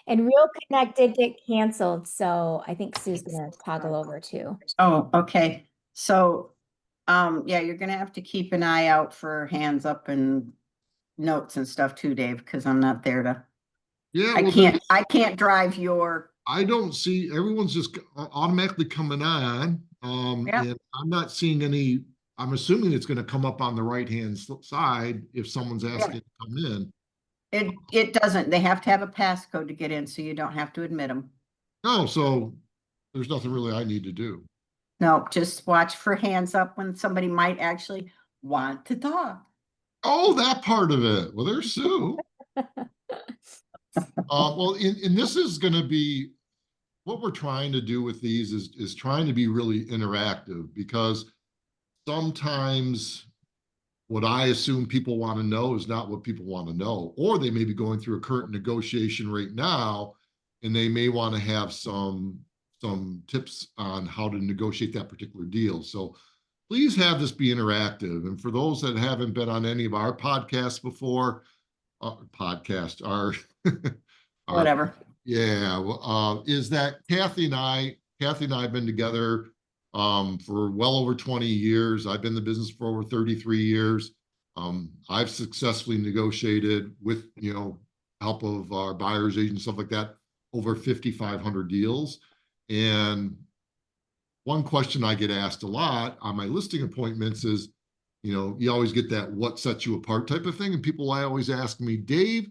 And Real Connect did get canceled, so I think Sue's gonna toggle over too. Oh, okay. So, yeah, you're gonna have to keep an eye out for hands up and notes and stuff too, Dave, because I'm not there to, Yeah, I well, can't drive your, I don't see, everyone's just automatically coming on. Yeah. And I'm not seeing any, I'm assuming it's gonna come up on the right-hand side if someone's asking to come in. it doesn't, they have to have a passcode to get in, so you don't have to admit them. Oh, so there's nothing really I need to do. No, just watch for hands up when somebody might actually want to talk. Oh, that part of it. Well, there's Sue. Well, and this is going to be what we're trying to do with these is trying to be really interactive, because sometimes what I assume people want to know is not what people want to know, or they may be going through a current negotiation right now, and they may want to have some tips on how to negotiate that particular deal. So please have this be interactive. And for those that haven't been on any of our podcasts before, our Whatever. yeah, is that Kathy and I have been together for well over 20 years. I've been in the business for over 33 years. I've successfully negotiated with, help of our buyer's agent, stuff like that, over 5,500 deals. And one question I get asked a lot on my listing appointments is, you always get that what sets you apart type of thing. And people always ask me, Dave,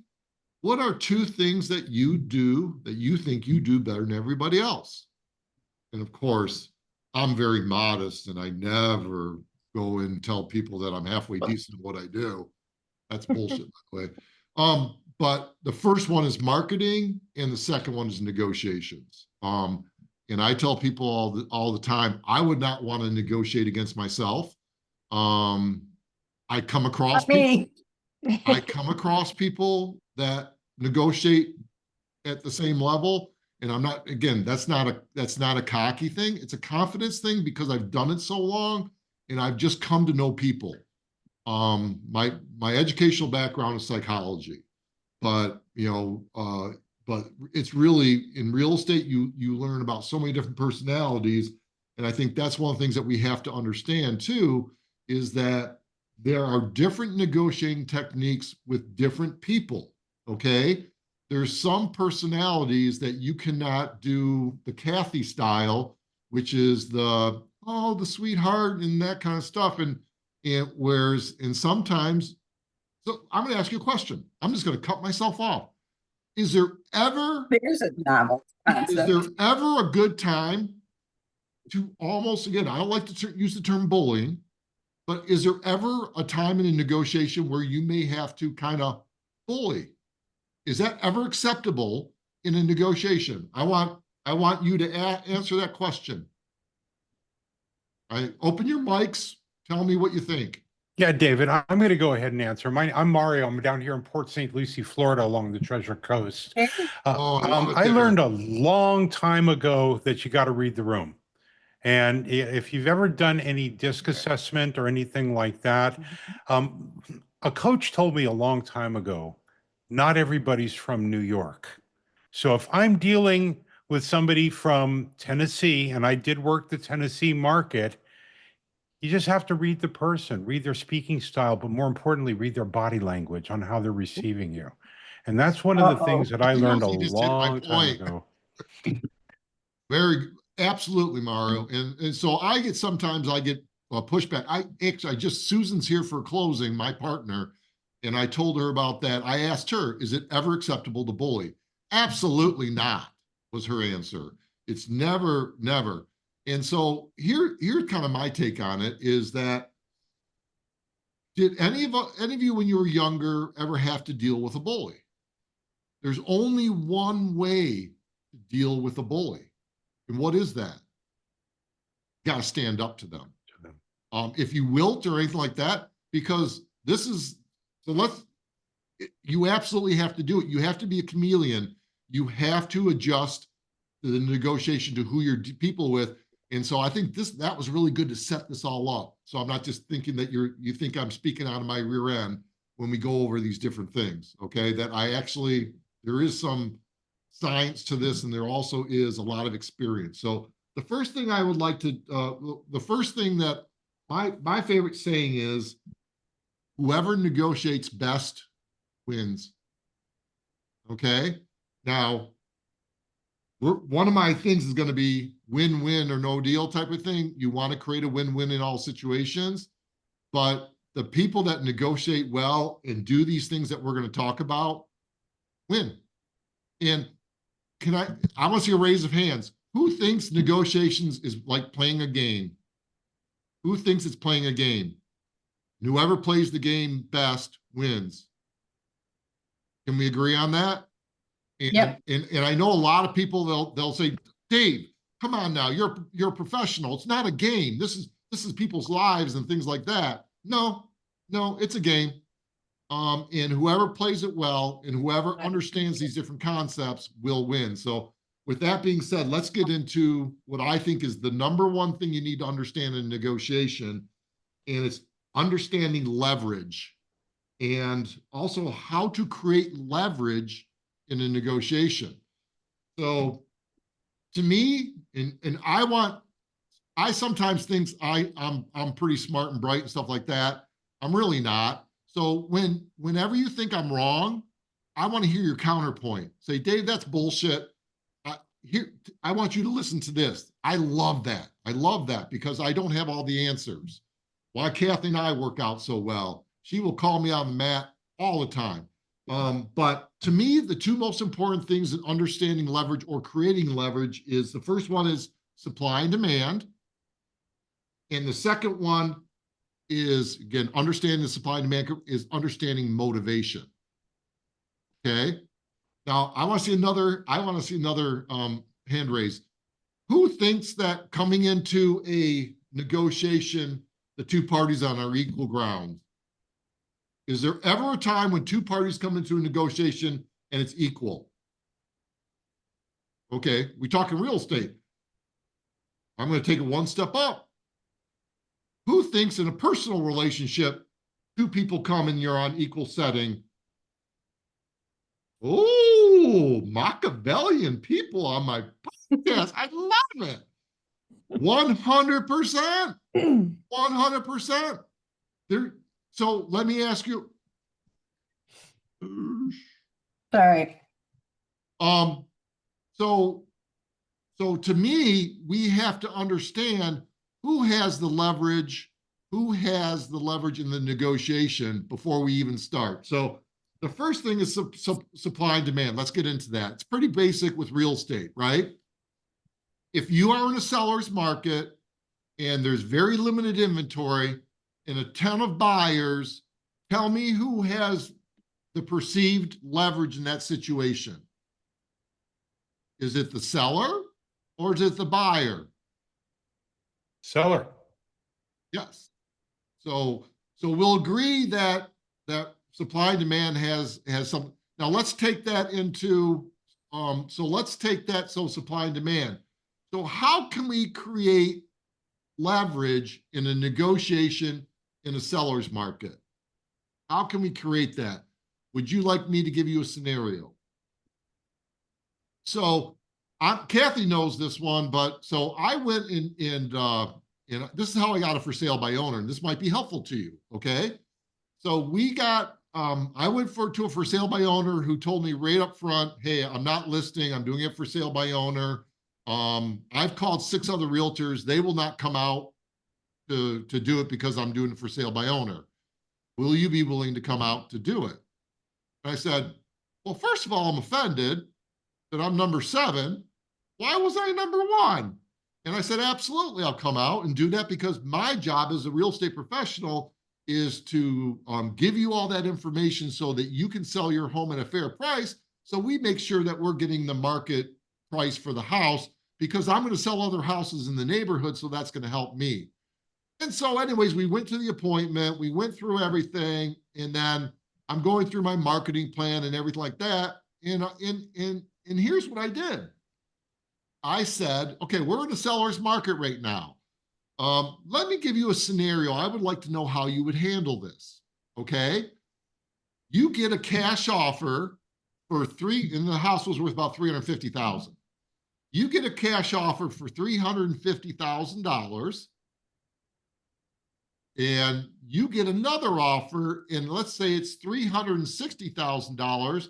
what are two things that you do that you think you do better than everybody else? And of course, I'm very modest and I never go and tell people that I'm halfway decent at what I do. That's bullshit, by the way. But the first one is marketing and the second one is negotiations. And I tell people all the time, I would not want to negotiate against myself. I come across people, I come across people that negotiate at the same level. And I'm not, again, that's not a cocky thing. It's a confidence thing because I've done it so long and I've just come to know people. My educational background is psychology, but but it's really in real estate, you learn about so many different personalities. And I think that's one of the things that we have to understand too, is that there are different negotiating techniques with different people. Okay. There's some personalities that you cannot do the Kathy style, which is the sweetheart and that kind of stuff. And whereas, and sometimes, so I'm going to ask you a question. I'm just going to cut myself off. Is there ever a good time to almost, again, I don't like to use the term bullying, but is there ever a time in a negotiation where you may have to kind of bully? Is that ever acceptable in a negotiation? I want you to answer that question. Open your mics. Tell me what you think. Yeah, David, I'm going to go ahead and answer. I'm Mario. I'm down here in Port St. Lucie, Florida, along the Treasure Coast. I learned a long time ago that you got to read the room. And if you've ever done any DISC assessment or anything like that, a coach told me a long time ago, not everybody's from New York. So if I'm dealing with somebody from Tennessee, and I did work the Tennessee market, you just have to read the person, read their speaking style, but more importantly, read their body language on how they're receiving you. And that's one of the things that I learned a long time ago. Absolutely, Mario. And so sometimes I get pushback. Susan's here for closing, my partner, and I told her about that. I asked her, is it ever acceptable to bully? Absolutely not, was her answer. It's never. And so here's kind of my take on it, is that did any of you when you were younger ever have to deal with a bully? There's only one way to deal with a bully. And what is that? You got to stand up to them. If you wilt or anything like that, because you absolutely have to do it. You have to be a chameleon. You have to adjust the negotiation to who you're people with. And so I think that was really good to set this all up. So I'm not just thinking that you think I'm speaking out of my rear end when we go over these different things. Okay, that there is some science to this, and there also is a lot of experience. So the first thing I would like to, the first thing that my favorite saying is, whoever negotiates best wins. Okay. Now, one of my things is going to be win-win or no deal type of thing. You want to create a win-win in all situations, but the people that negotiate well and do these things that we're going to talk about win. And I want to see a raise of hands. Who thinks negotiations is like playing a game? Who thinks it's playing a game? And whoever plays the game best wins. Can we agree on that? And, Yep. and I know a lot of people, they'll say, Dave, come on now, you're a professional. It's not a game. This is people's lives and things like that. No, it's a game. And whoever plays it well and whoever understands these different concepts will win. So with that being said, let's get into what I think is the number one thing you need to understand in negotiation, and it's understanding leverage and also how to create leverage in a negotiation. So to me, and I sometimes think I'm pretty smart and bright and stuff like that. I'm really not. So whenever you think I'm wrong, I want to hear your counterpoint. Say, Dave, that's bullshit. I want you to listen to this. I love that. I love that because I don't have all the answers. Why Kathy and I work out so well. She will call me on the mat all the time. But to me, the two most important things in understanding leverage or creating leverage is the first one is supply and demand. And the second one is, again, understanding the supply and demand is understanding motivation. Okay. Now I want to see another hand raised. Who thinks that coming into a negotiation, the two parties on equal ground? Is there ever a time when two parties come into a negotiation and it's equal? Okay, we talk in real estate. I'm going to take it one step up. Who thinks in a personal relationship, two people come and you're on equal setting? Oh, Machiavellian people on my podcast. I love it. 100%. 100%. So let me ask you. Sorry. So to me, we have to understand who has the leverage in the negotiation before we even start. So the first thing is supply and demand. Let's get into that. It's pretty basic with real estate, right? If you are in a seller's market and there's very limited inventory and a ton of buyers, tell me who has the perceived leverage in that situation. Is it the seller or is it the buyer? Seller. Yes. So we'll agree that supply and demand has some. Now let's take that into supply and demand. So how can we create leverage in a negotiation in a seller's market? How can we create that? Would you like me to give you a scenario? So Kathy knows this one, but so I went and this is how I got a for sale by owner, and this might be helpful to you. Okay. So we got, I went to a for sale by owner who told me right up front, hey, I'm not listing, I'm doing it for sale by owner. I've called 6 other realtors. They will not come out to do it because I'm doing it for sale by owner. Will you be willing to come out to do it? And I said, well, first of all, I'm offended that I'm number 7. Why was I number 1? And I said, absolutely, I'll come out and do that because my job as a real estate professional is to give you all that information so that you can sell your home at a fair price. So we make sure that we're getting the market price for the house because I'm going to sell other houses in the neighborhood. So that's going to help me. And so anyways, we went to the appointment, we went through everything, and then I'm going through my marketing plan and everything like that. And here's what I did. I said, okay, we're in a seller's market right now. Let me give you a scenario. I would like to know how you would handle this. Okay. You get a cash offer and the house was worth about 350,000. You get a cash offer for $350,000, and you get another offer, and let's say it's $360,000,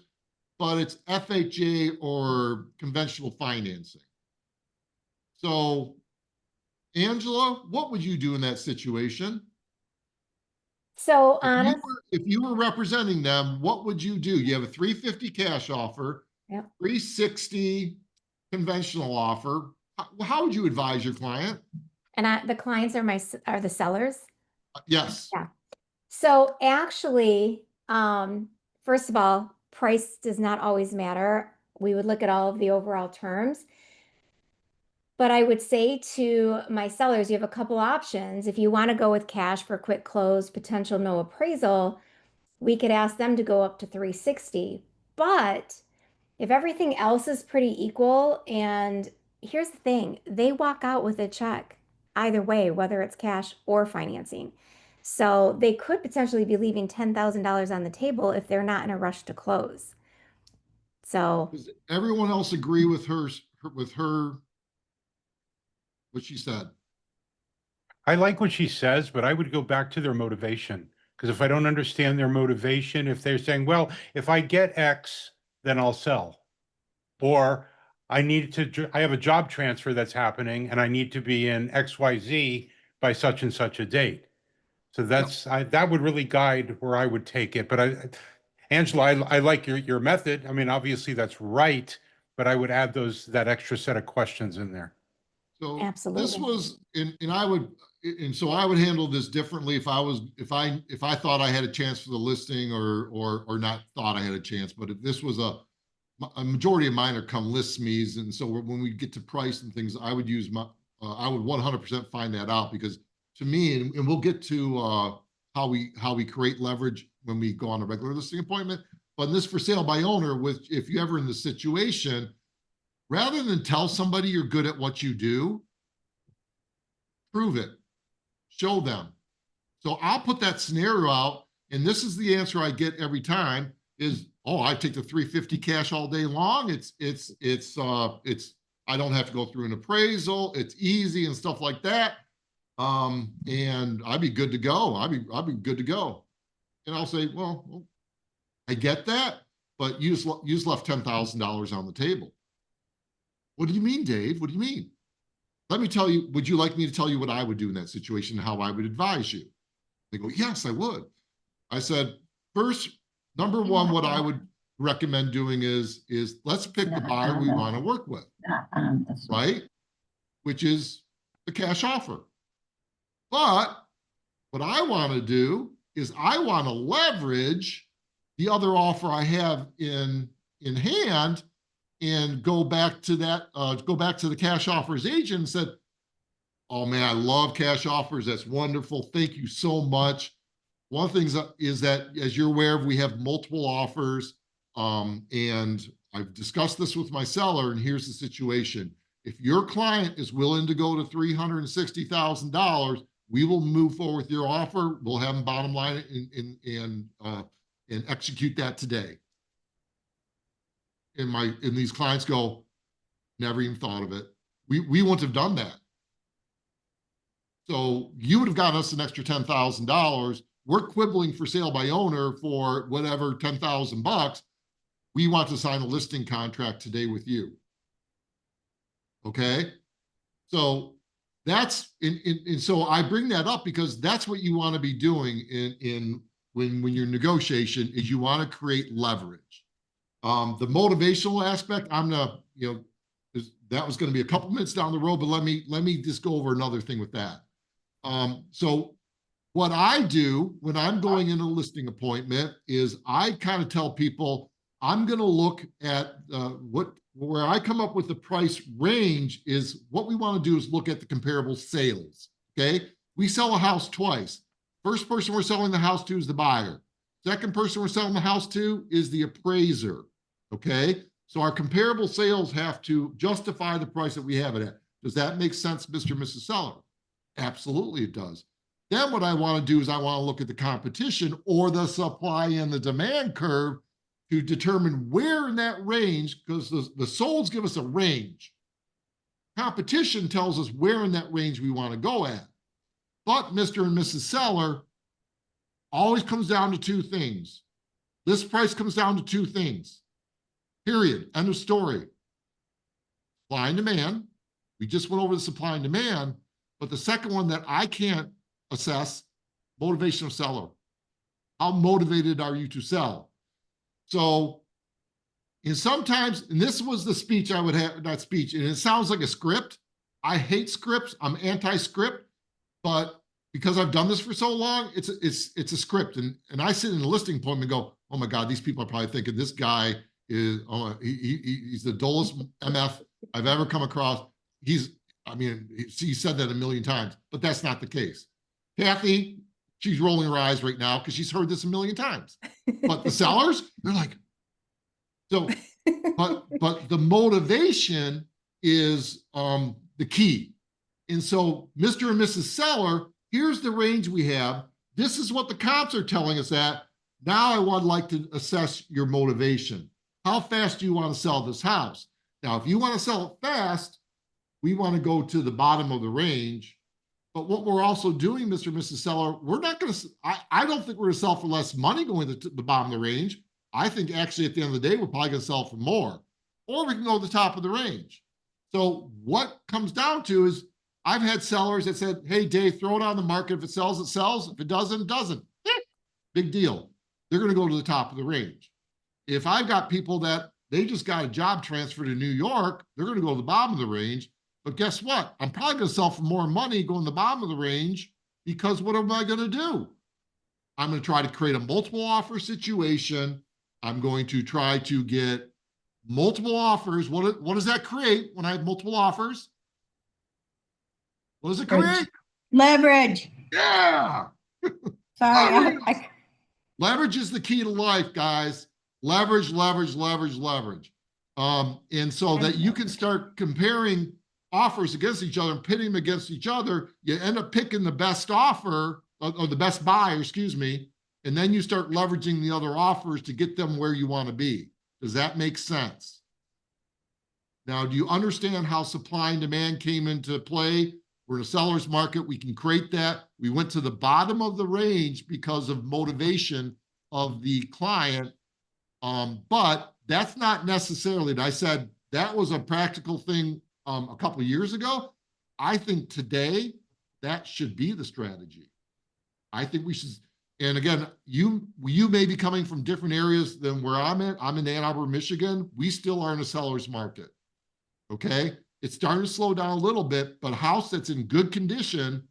but it's FHA or conventional financing. So, Angela, what would you do in that situation? So If you honest, if you were representing them, what would you do? You have a 350 cash offer, Yep. 360 conventional offer. How would you advise your client? and the clients are the sellers. Yes. Yeah. So actually, first of all, price does not always matter. We would look at all of the overall terms. But I would say to my sellers, you have a couple options. If you want to go with cash for quick close, potential no appraisal, we could ask them to go up to 360. But if everything else is pretty equal, and here's the thing, they walk out with a check either way, whether it's cash or financing. So they could potentially be leaving $10,000 on the table if they're not in a rush to close. So Does everyone else agree with what she said? I like what she says, but I would go back to their motivation. Because if I don't understand their motivation, if they're saying, well, if I get X, then I'll sell. Or I have a job transfer that's happening and I need to be in XYZ by such and such a date. So that would really guide where I would take it. But Angela, I like your method. I mean, obviously that's right, but I would add that extra set of questions in there. So Absolutely. this was, and I would handle this differently if I thought I had a chance for the listing or not thought I had a chance. But if this was a majority of mine are come list me's, and so when we get to price and things, I would use I would 100% find that out, because to me, and we'll get to how we create leverage when we go on a regular listing appointment. But in this for sale by owner, if you're ever in the situation, rather than tell somebody you're good at what you do, prove it, show them. So I'll put that scenario out, and this is the answer I get every time is, oh, I take the 350 cash all day long. I don't have to go through an appraisal. It's easy and stuff like that. And I'd be good to go. I'd be good to go. And I'll say, well, I get that, but you just left $10,000 on the table. What do you mean, Dave? What do you mean? Let me tell you, would you like me to tell you what I would do in that situation, how I would advise you? They go, yes, I would. I said, first, number one, what I would recommend doing is let's pick the buyer we want to work with, right? Which is the cash offer. But what I want to do is I want to leverage the other offer I have in hand and go back to the cash offers agent and said, oh man, I love cash offers. That's wonderful. Thank you so much. One of the things is that, as you're aware of, we have multiple offers. And I've discussed this with my seller, and here's the situation. If your client is willing to go to $360,000, we will move forward with your offer. We'll have them bottom line and execute that today. And these clients go, never even thought of it. We wouldn't have done that. So you would have gotten us an extra $10,000. We're quibbling for sale by owner for whatever, 10,000 bucks. We want to sign a listing contract today with you. Okay. So that's and so I bring that up because that's what you want to be doing when you're negotiation, is you want to create leverage. The motivational aspect, that was going to be a couple minutes down the road, but let me just go over another thing with that. So what I do when I'm going in a listing appointment is I kind of tell people, I'm going to look at where I come up with the price range is what we want to do is look at the comparable sales. Okay. We sell a house twice. First person we're selling the house to is the buyer. Second person we're selling the house to is the appraiser. Okay. So our comparable sales have to justify the price that we have it at. Does that make sense, Mr. and Mrs. Seller? Absolutely it does. Then what I want to do is I want to look at the competition or the supply and the demand curve to determine where in that range, because the solds give us a range. Competition tells us where in that range we want to go at. But Mr. and Mrs. Seller always comes down to two things. This price comes down to two things. Period. End of story. Supply and demand. We just went over the supply and demand, but the second one that I can't assess, motivation of seller. How motivated are you to sell? So, and sometimes, and this was the speech I would have, not speech, and it sounds like a script. I hate scripts. I'm anti-script, but because I've done this for so long, it's a script. And I sit in a listing appointment and go, oh my God, these people are probably thinking this guy is, he's the dullest MF I've ever come across. He said that a million times, but that's not the case. Kathy, she's rolling her eyes right now because she's heard this a million times. But the sellers, they're like, so, but the motivation is the key. And so, Mr. and Mrs. Seller, here's the range we have. This is what the comps are telling us at. Now I would like to assess your motivation. How fast do you want to sell this house? Now, if you want to sell it fast, we want to go to the bottom of the range. But what we're also doing, Mr. and Mrs. Seller, we're not going to, I don't think we're going to sell for less money going to the bottom of the range. I think actually at the end of the day, we're probably going to sell for more. Or we can go to the top of the range. So what comes down to is I've had sellers that said, hey, Dave, throw it on the market. If it sells, it sells. If it doesn't, it doesn't. Big deal. They're going to go to the top of the range. If I've got people that they just got a job transfer to New York, they're going to go to the bottom of the range. But guess what? I'm probably going to sell for more money going to the bottom of the range because what am I going to do? I'm going to try to create a multiple offer situation. I'm going to try to get multiple offers. What does that create when I have multiple offers? What does it create? Leverage. Yeah. Sorry. Leverage is the key to life, guys. Leverage, leverage, leverage, leverage. And so that you can start comparing offers against each other and pitting them against each other, you end up picking the best offer or the best buyer, excuse me, and then you start leveraging the other offers to get them where you want to be. Does that make sense? Now, do you understand how supply and demand came into play? We're in a seller's market. We can create that. We went to the bottom of the range because of motivation of the client. But that's not necessarily, and I said that was a practical thing a couple of years ago. I think today that should be the strategy. I think we should, and again, you may be coming from different areas than where I'm at. I'm in Ann Arbor, Michigan. We still are in a seller's market. Okay. It's starting to slow down a little bit, but a house that's in good condition,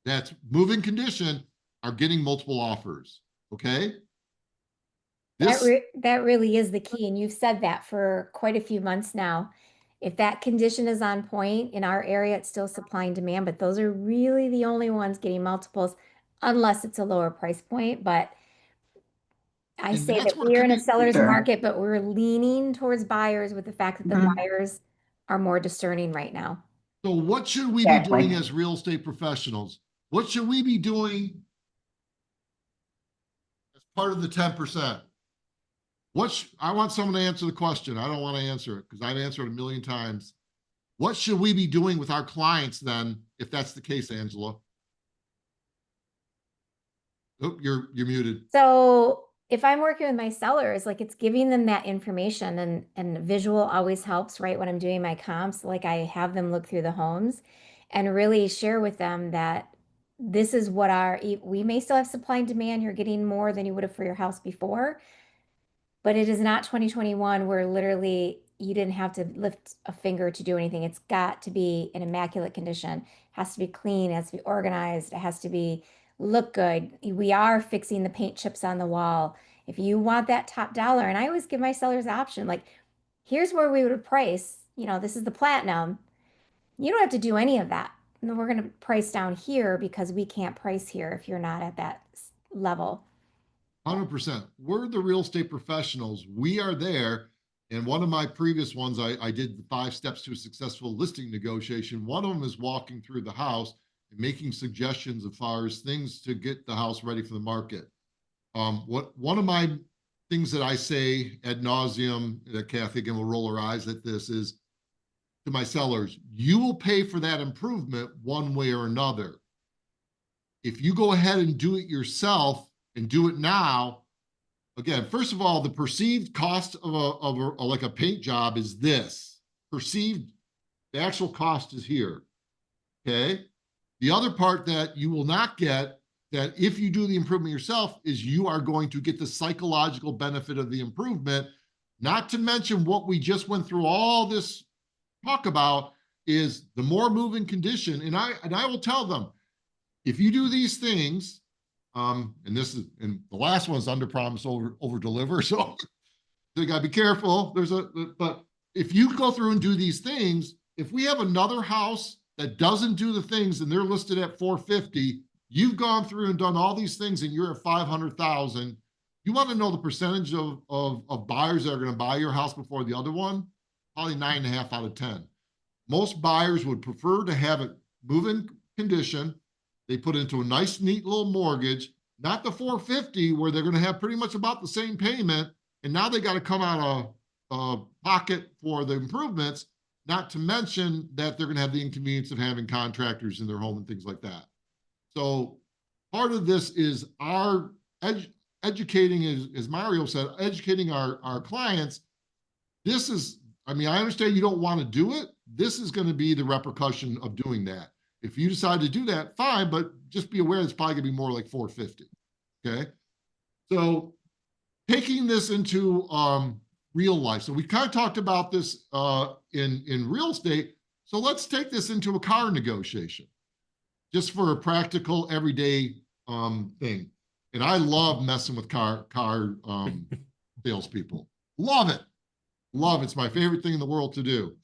that's moving condition, are getting multiple offers. Okay. That really is the key. And you've said that for quite a few months now. If that condition is on point in our area, it's still supply and demand, but those are really the only ones getting multiples unless it's a lower price point. But I say that we're in a seller's market, but we're leaning towards buyers with the fact that the buyers are more discerning right now. So what should we be doing as real estate professionals? What should we be doing as part of the 10%? I want someone to answer the question. I don't want to answer it because I've answered it a million times. What should we be doing with our clients then, if that's the case, Angela? Oh, you're muted. So if I'm working with my sellers, like it's giving them that information and visual always helps, right? When I'm doing my comps, like I have them look through the homes and really share with them that this is what we may still have supply and demand. You're getting more than you would have for your house before. But it is not 2021 where literally you didn't have to lift a finger to do anything. It's got to be in immaculate condition. It has to be clean. It has to be organized. It has to look good. We are fixing the paint chips on the wall. If you want that top dollar, and I always give my sellers the option, like, here's where we would price. This is the platinum. You don't have to do any of that. And we're going to price down here because we can't price here if you're not at that level. 100%. We're the real estate professionals. We are there. And one of my previous ones, I did the 5 steps to a successful listing negotiation. One of them is walking through the house and making suggestions as far as things to get the house ready for the market. One of my things that I say ad nauseum, that Kathy again will roll her eyes at this, is to my sellers, you will pay for that improvement one way or another. If you go ahead and do it yourself and do it now, again, first of all, the perceived cost of like a paint job is this. Perceived, the actual cost is here. Okay. The other part that you will not get, that if you do the improvement yourself, is you are going to get the psychological benefit of the improvement. Not to mention what we just went through all this talk about is the more moving condition. And I will tell them, if you do these things, and the last one's under promise, over deliver. So you gotta be careful. But if you go through and do these things, if we have another house that doesn't do the things and they're listed at 450, you've gone through and done all these things and you're at 500,000. You want to know the percentage of buyers that are going to buy your house before the other one? Probably 9.5 out of 10. Most buyers would prefer to have it move-in condition. They put into a nice, neat little mortgage, not the 450 where they're going to have pretty much about the same payment. And now they got to come out of pocket for the improvements, not to mention that they're going to have the inconvenience of having contractors in their home and things like that. So part of this is our educating, as Mario said, educating our clients. This is, I mean, I understand you don't want to do it. This is going to be the repercussion of doing that. If you decide to do that, fine, but just be aware it's probably going to be more like 450. Okay. So taking this into real life. So we kind of talked about this in real estate. So let's take this into a car negotiation, just for a practical everyday thing. And I love messing with car salespeople. Love it. Love it. It's my favorite thing in the world to do.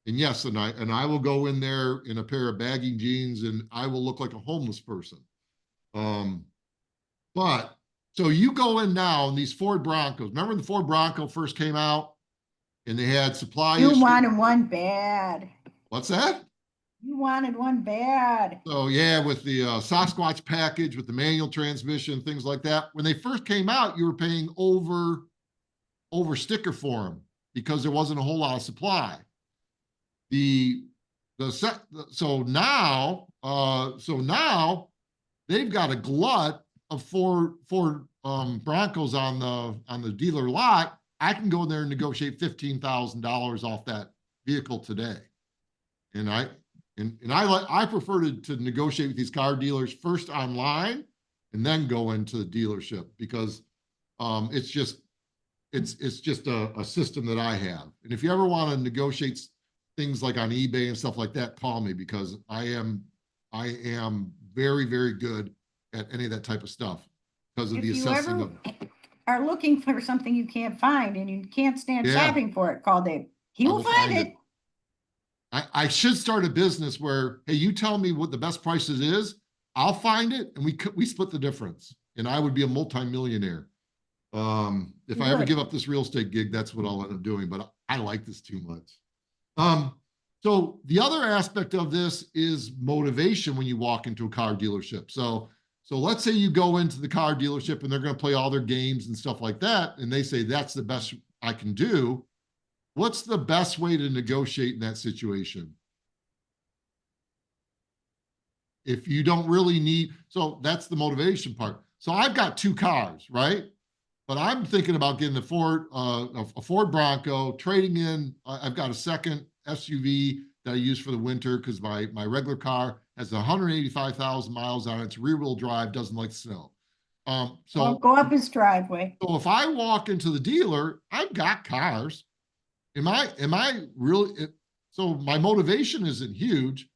And yes, and I will go in there in a pair of baggy jeans and I will look like a homeless person. But so you go in now in these Ford Broncos. Remember when the Ford Bronco first came out and they had supply You issues? wanted one bad. What's that? You wanted one bad. So yeah, with the Sasquatch package, with the manual transmission, things like that. When they first came out, you were paying over sticker for them because there wasn't a whole lot of supply. So now they've got a glut of Ford Broncos on the dealer lot. I can go in there and negotiate $15,000 off that vehicle today. And I prefer to negotiate with these car dealers first online and then go into the dealership because it's just a system that I have. And if you ever want to negotiate things like on eBay and stuff like that, call me because I am very, very good at any of that type of stuff because of the assessing of. Are looking for something you can't find and you can't stand shopping for it, call Dave. He will find it. I should start a business where, hey, you tell me what the best prices is, I'll find it, and we split the difference, and I would be a multimillionaire. If I ever give up this real estate gig, that's what I'll end up doing. But I like this too much. So the other aspect of this is motivation when you walk into a car dealership. So let's say you go into the car dealership and they're going to play all their games and stuff like that, and they say that's the best I can do. What's the best way to negotiate in that situation? If you don't really need, so that's the motivation part. So I've got 2 cars, right? But I'm thinking about getting a Ford Bronco, trading in. I've got a second SUV that I use for the winter because my regular car has 185,000 miles on it. It's rear-wheel drive, doesn't like snow. So I'll go up his driveway. So if I walk into the dealer, I've got cars. Am I really? So my motivation isn't huge.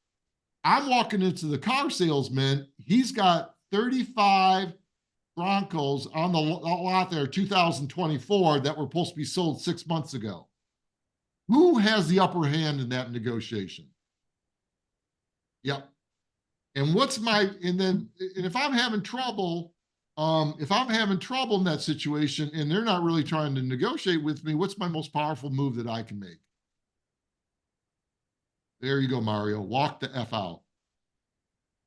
I'm walking into the car salesman. He's got 35 Broncos on the lot there, 2024, that were supposed to be sold 6 months ago. Who has the upper hand in that negotiation? Yep. And if I'm having trouble, in that situation and they're not really trying to negotiate with me, what's my most powerful move that I can make? There you go, Mario. Walk the F out.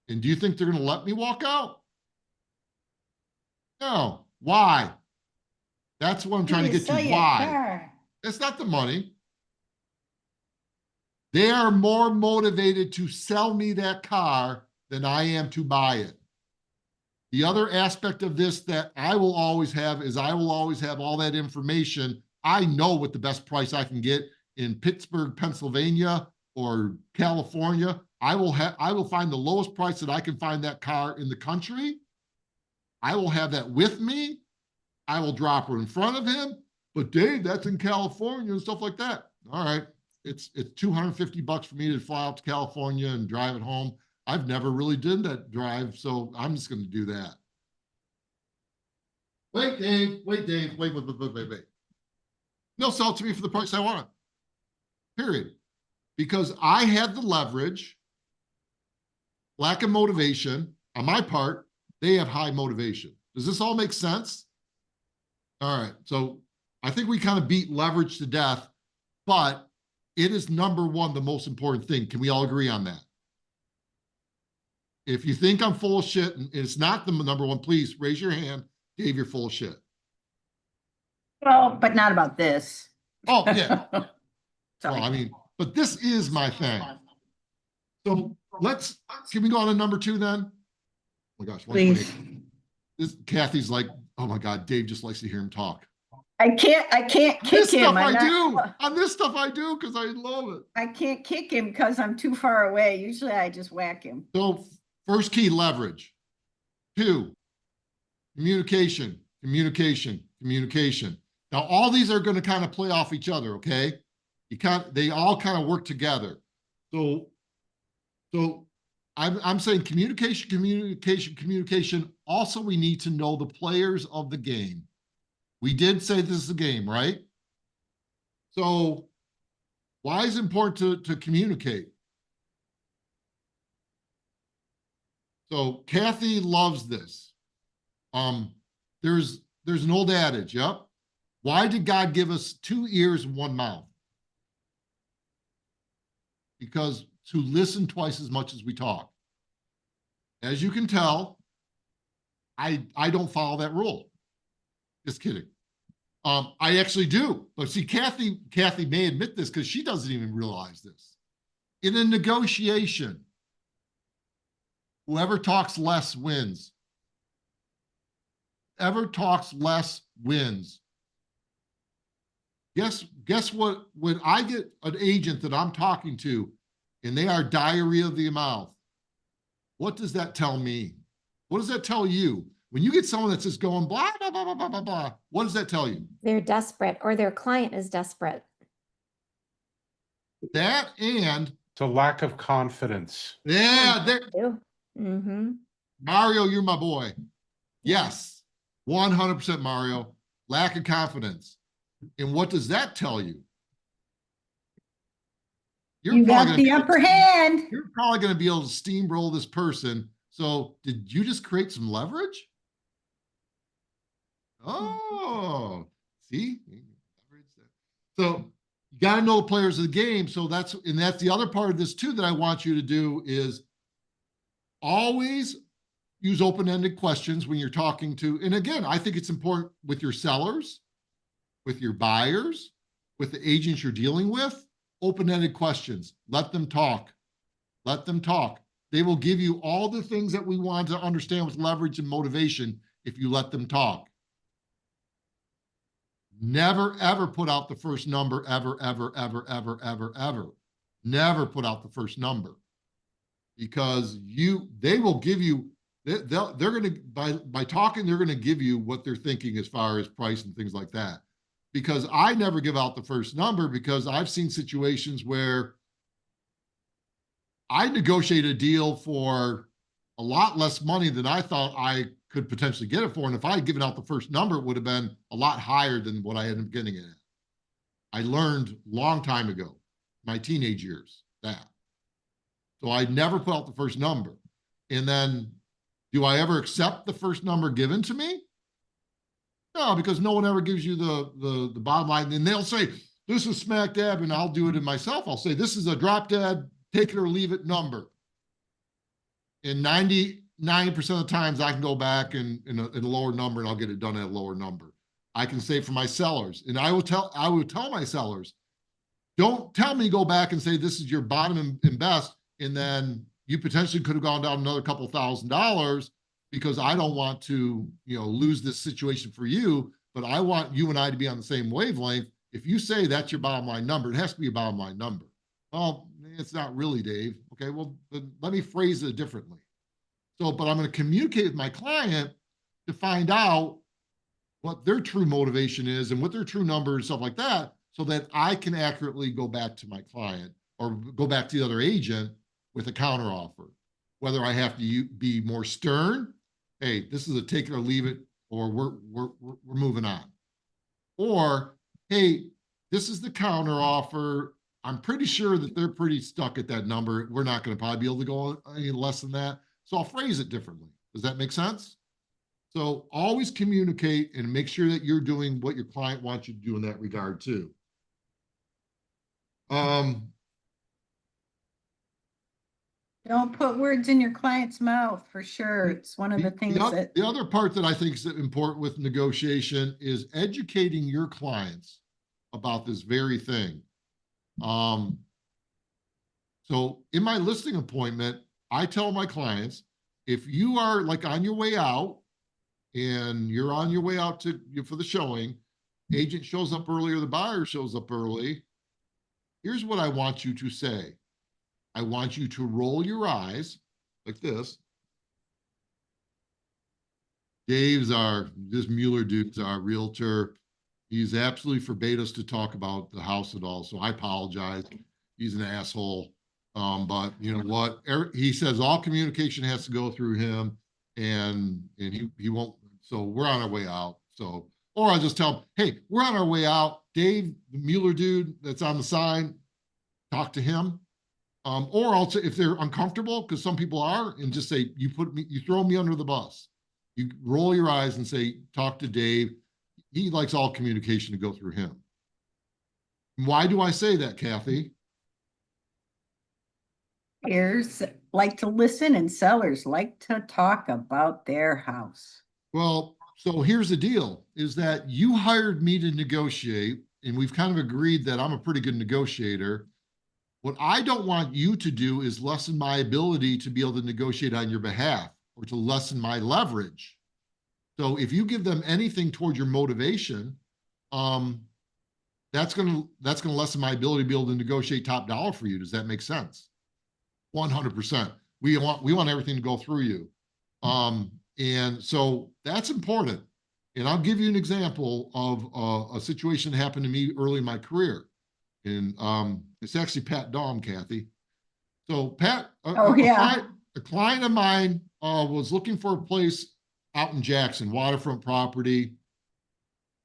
And do you think they're going to let me walk out? No. Why? That's what I'm trying to get to. Why? It's not the money. They are more motivated to sell me that car than I am to buy it. The other aspect of this that I will always have is I will always have all that information. I know what the best price I can get in Pittsburgh, Pennsylvania, or California. I will find the lowest price that I can find that car in the country. I will have that with me. I will drop her in front of him. But Dave, that's in California and stuff like that. All right. It's $250 for me to fly out to California and drive it home. I've never really did that drive, so I'm just going to do that. Wait, Dave, wait. They'll sell it to me for the price I want it. Period. Because I had the leverage, lack of motivation on my part. They have high motivation. Does this all make sense? All right. So I think we kind of beat leverage to death, but it is number one, the most important thing. Can we all agree on that? If you think I'm full of shit and it's not the number one, please raise your hand. Dave, you're full of shit. Well, but not about this. Oh, yeah. Sorry. Well, I mean, but this is my thing. So can we go on to number two then? Oh my gosh. Please. Kathy's like, oh my God, Dave just likes to hear him talk. I can't kick This him. stuff I do. On this stuff I do because I love it. I can't kick him because I'm too far away. Usually I just whack him. So first key, leverage. 2, communication. Now, all these are going to kind of play off each other, okay? They all kind of work together. So I'm saying communication. Also, we need to know the players of the game. We did say this is a game, right? So why is it important to communicate? So Kathy loves this. There's an old adage, yep. Why did God give us 2 ears and 1 mouth? Because to listen twice as much as we talk. As you can tell, I don't follow that rule. Just kidding. I actually do. But see, Kathy may admit this because she doesn't even realize this. In a negotiation, whoever talks less wins. Whoever talks less wins. Guess what? When I get an agent that I'm talking to and they are diarrhea of the mouth, what does that tell me? What does that tell you? When you get someone that's just going blah, blah, blah, blah, blah, blah, blah, what does that tell you? They're desperate or their client is desperate. That and It's a lack of confidence. yeah, Mm-hmm. Mario, you're my boy. Yes, 100% Mario. Lack of confidence. And what does that tell you? You got the upper hand. You're probably going to be able to steamroll this person. So did you just create some leverage? Oh, see? So you got to know the players of the game. So that's the other part of this too that I want you to do is always use open-ended questions when you're talking to, and again, I think it's important with your sellers, with your buyers, with the agents you're dealing with, open-ended questions. Let them talk. Let them talk. They will give you all the things that we want to understand with leverage and motivation if you let them talk. Never, ever put out the first number, ever. Never put out the first number. Because they will give you, they're going to, by talking, they're going to give you what they're thinking as far as price and things like that. Because I never give out the first number because I've seen situations where I negotiated a deal for a lot less money than I thought I could potentially get it for. And if I had given out the first number, it would have been a lot higher than what I ended up getting it at. I learned long time ago, my teenage years, that. So I never put out the first number. And then do I ever accept the first number given to me? No, because no one ever gives you the bottom line. And they'll say, this is smack dab, and I'll do it in myself. I'll say, this is a drop dead, take it or leave it number. And 90% of the times I can go back in a lower number and I'll get it done at a lower number. I can say for my sellers, and I will tell my sellers, don't tell me go back and say this is your bottom and best, and then you potentially could have gone down another couple $1,000 because I don't want to, lose this situation for you, but I want you and I to be on the same wavelength. If you say that's your bottom line number, it has to be a bottom line number. Well, it's not really, Dave. Okay, well, let me phrase it differently. So, but I'm going to communicate with my client to find out what their true motivation is and what their true number and stuff like that, so that I can accurately go back to my client or go back to the other agent with a counter offer. Whether I have to be more stern, hey, this is a take it or leave it, or we're moving on. Or, hey, this is the counter offer. I'm pretty sure that they're pretty stuck at that number. We're not going to probably be able to go any less than that. So I'll phrase it differently. Does that make sense? So always communicate and make sure that you're doing what your client wants you to do in that regard too. Don't put words in your client's mouth, for sure. It's one of the things that. The other part that I think is important with negotiation is educating your clients about this very thing. So in my listing appointment, I tell my clients, if you are like on your way out and you're on your way out for the showing, agent shows up early or the buyer shows up early, here's what I want you to say. I want you to roll your eyes like this. This Mueller dude's our realtor. He's absolutely forbade us to talk about the house at all. So I apologize. He's an asshole. But you know what? He says all communication has to go through him, and he won't. So we're on our way out. So, or I'll just tell him, hey, we're on our way out. Dave, the Mueller dude that's on the sign, talk to him. Or I'll say if they're uncomfortable, because some people are, and just say, you throw me under the bus. You roll your eyes and say, talk to Dave. He likes all communication to go through him. Why do I say that, Kathy? Buyers like to listen and sellers like to talk about their house. Well, so here's the deal, is that you hired me to negotiate, and we've kind of agreed that I'm a pretty good negotiator. What I don't want you to do is lessen my ability to be able to negotiate on your behalf or to lessen my leverage. So if you give them anything toward your motivation, that's gonna lessen my ability to be able to negotiate top dollar for you. Does that make sense? 100%. We want everything to go through you. And so that's important. And I'll give you an example of a situation that happened to me early in my career. And it's actually Pat Daum, Kathy. So Pat, a client of mine was looking for a place out in Jackson, waterfront property.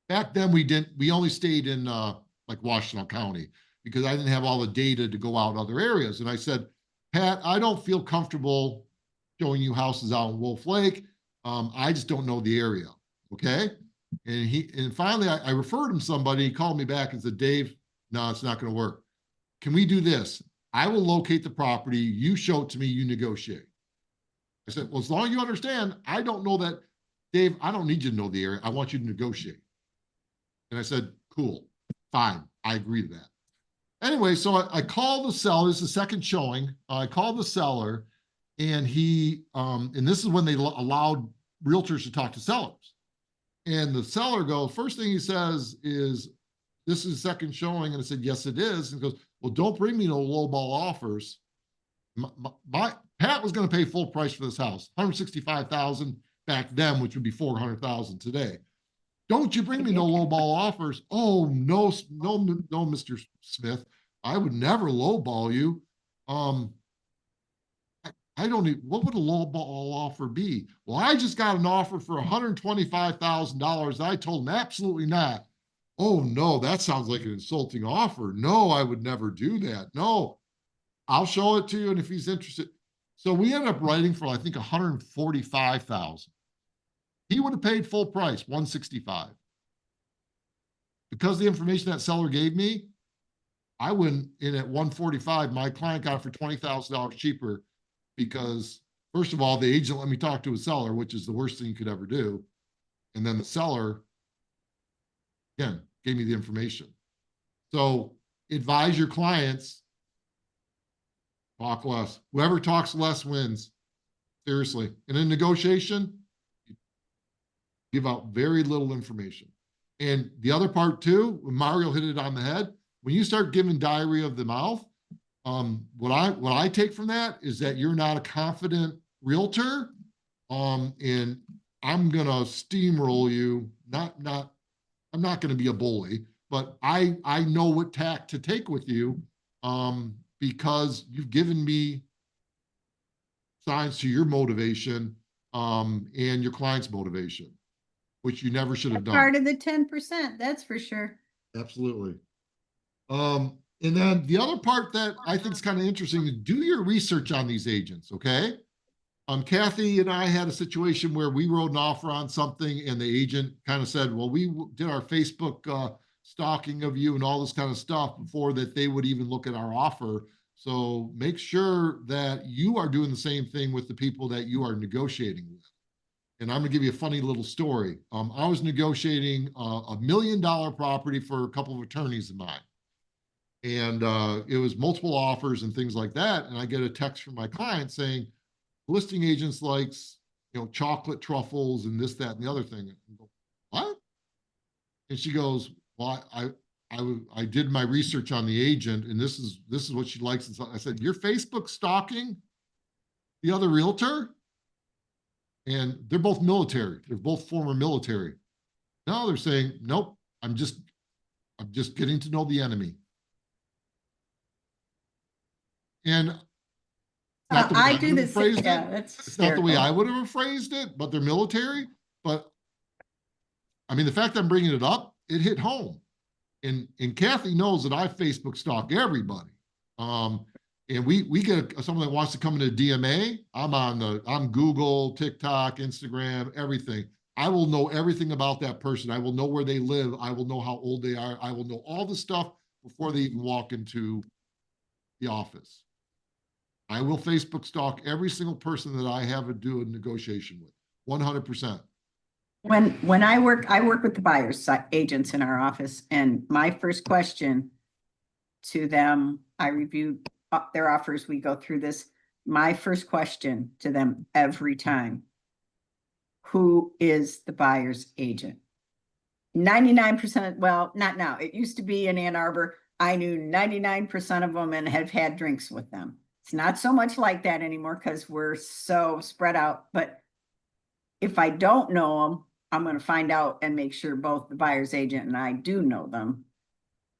Back then we only stayed in like Washtenaw County because I didn't have all the data to go out in other areas. And I said, Pat, I don't feel comfortable showing you houses out in Wolf Lake. I just don't know the area. Okay. And finally I referred him to somebody. He called me back and said, Dave, no, it's not going to work. Can we do this? I will locate the property. You show it to me. You negotiate. I said, well, as long as you understand, I don't know that, Dave, I don't need you to know the area. I want you to negotiate. And I said, cool, fine. I agree to that. Anyway, so I called the seller. This is the second showing. I called the seller, and and this is when they allowed realtors to talk to sellers. And the seller goes, first thing he says is, this is the second showing. And I said, yes, it is. And he goes, well, don't bring me no lowball offers. Pat was going to pay full price for this house, $165,000 back then, which would be $400,000 today. Don't you bring me no lowball offers. Oh, no, Mr. Smith. I would never lowball you. I don't need, what would a lowball offer be? Well, I just got an offer for $125,000. I told him absolutely not. Oh no, that sounds like an insulting offer. No, I would never do that. No, I'll show it to you. And if he's interested. So we ended up writing for, I think, $145,000. He would have paid full price, $165,000. Because the information that seller gave me, I went in at $145,000. My client got it for $20,000 cheaper because, first of all, the agent let me talk to a seller, which is the worst thing you could ever do. And then the seller Again, gave me the information. So advise your clients, talk less. Whoever talks less wins. Seriously. And in negotiation, give out very little information. And the other part too, Mario hit it on the head. When you start giving diarrhea of the mouth, what I take from that is that you're not a confident realtor. And I'm gonna steamroll you. I'm not gonna be a bully, but I know what tact to take with you, because you've given me signs to your motivation, and your client's motivation, which you never should have done. Part of the 10%, that's for sure. Absolutely. And then the other part that I think is kind of interesting is do your research on these agents, okay? Kathy and I had a situation where we wrote an offer on something and the agent kind of said, well, we did our Facebook stalking of you and all this kind of stuff before that they would even look at our offer. So make sure that you are doing the same thing with the people that you are negotiating with. And I'm gonna give you a funny little story. I was negotiating a $1 million property for a couple of attorneys of mine. And it was multiple offers and things like that. And I get a text from my client saying, listing agents likes, chocolate truffles and this, that, and the other thing. I go, what? And she goes, well, I did my research on the agent and this is what she likes. And so I said, you're Facebook stalking the other realtor? And they're both military. They're both former military. No, they're saying, nope, I'm just getting to know the enemy. And I do this. Yeah, that's it's not the way I would have phrased it, but they're military. But I mean, the fact I'm bringing it up, it hit home. And Kathy knows that I Facebook stalk everybody. And we get someone that wants to come into DMA. I'm Google, TikTok, Instagram, everything. I will know everything about that person. I will know where they live. I will know how old they are. I will know all the stuff before they even walk into the office. I will Facebook stalk every single person that I have to do a negotiation with, 100%. When I work with the buyers agents in our office, and my first question to them, I review their offers. We go through this. My first question to them every time: who is the buyer's agent? 99%. Well, not now. It used to be in Ann Arbor. I knew 99% of them and have had drinks with them. It's not so much like that anymore because we're so spread out. But if I don't know them, I'm going to find out and make sure both the buyer's agent and I do know them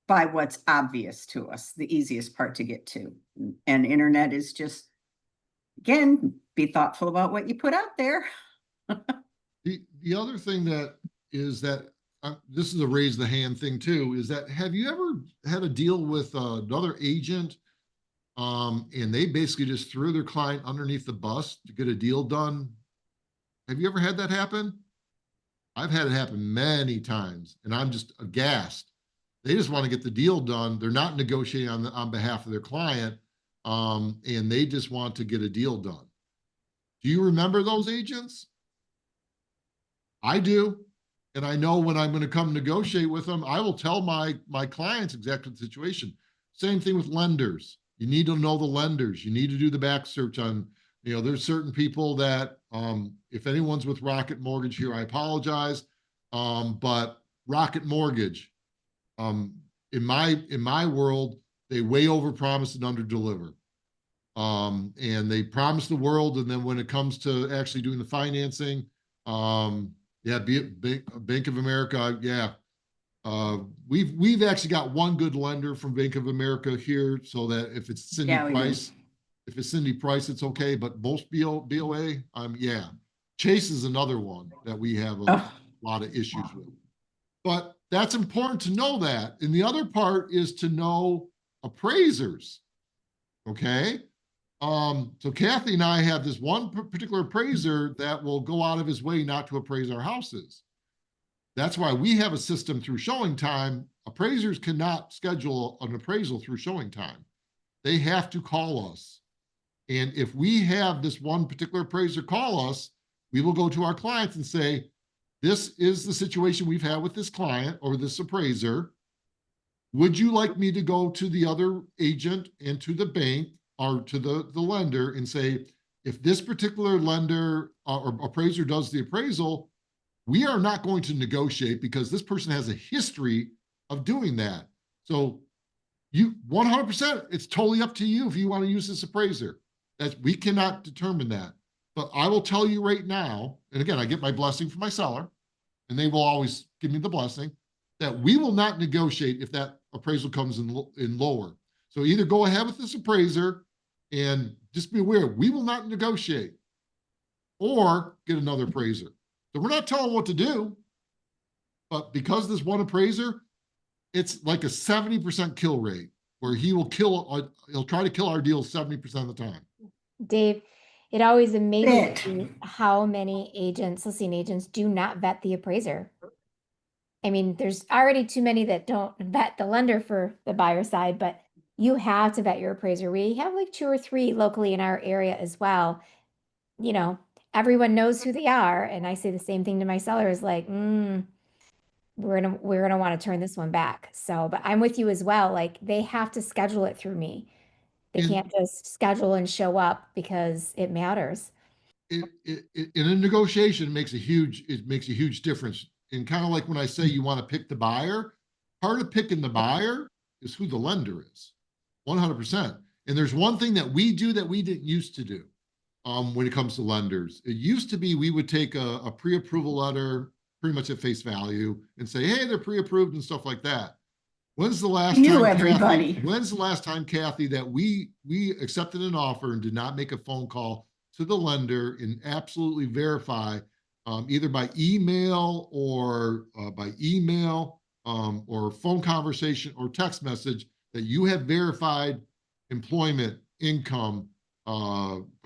by what's obvious to us, the easiest part to get to. And internet is just, again, be thoughtful about what you put out there. The other thing that is that this is a raise the hand thing too, is that have you ever had a deal with another agent and they basically just threw their client underneath the bus to get a deal done? Have you ever had that happen? I've had it happen many times and I'm just aghast. They just want to get the deal done. They're not negotiating on behalf of their client, and they just want to get a deal done. Do you remember those agents? I do. And I know when I'm going to come negotiate with them, I will tell my clients exactly the situation. Same thing with lenders. You need to know the lenders. You need to do the back search on, there's certain people that, if anyone's with Rocket Mortgage here, I apologize. But Rocket Mortgage, in my world, they way overpromise and underdeliver. And they promise the world, and then when it comes to actually doing the financing, yeah, Bank of America, yeah. We've actually got one good lender from Bank of America here, so that if it's Cindy Price, it's okay. But most BOA, yeah. Chase is another one that we have a lot of issues with. But that's important to know that. And the other part is to know appraisers. Okay. So Kathy and I have this one particular appraiser that will go out of his way not to appraise our houses. That's why we have a system through showing time. Appraisers cannot schedule an appraisal through showing time. They have to call us. And if we have this one particular appraiser call us, we will go to our clients and say, this is the situation we've had with this client or this appraiser. Would you like me to go to the other agent and to the bank or to the lender and say, if this particular lender or appraiser does the appraisal, we are not going to negotiate because this person has a history of doing that. So you 100%, it's totally up to you if you want to use this appraiser. We cannot determine that. But I will tell you right now, and again, I get my blessing from my seller, and they will always give me the blessing, that we will not negotiate if that appraisal comes in lower. So either go ahead with this appraiser and just be aware, we will not negotiate, or get another appraiser. So we're not telling what to do, but because this one appraiser, it's like a 70% kill rate where he'll try to kill our deals 70% of the time. Dave, it always amazes Bit. me how many agents, listing agents, do not vet the appraiser. I mean, there's already too many that don't vet the lender for the buyer side, but you have to vet your appraiser. We have like 2 or 3 locally in our area as well. You know, everyone knows who they are, and I say the same thing to my sellers, like, we're gonna want to turn this one back. So, but I'm with you as well. Like, they have to schedule it through me. They And- can't just schedule and show up because it matters. In a negotiation, it makes a huge difference. And kind of like when I say you want to pick the buyer, part of picking the buyer is who the lender is, 100%. And there's one thing that we do that we didn't used to do when it comes to lenders. It used to be we would take a pre-approval letter pretty much at face value and say, hey, they're pre-approved and stuff like that. When's the last time, everybody. Kathy, when's the last time, Kathy, that we accepted an offer and did not make a phone call to the lender and absolutely verify either by email or or phone conversation or text message that you have verified employment, income,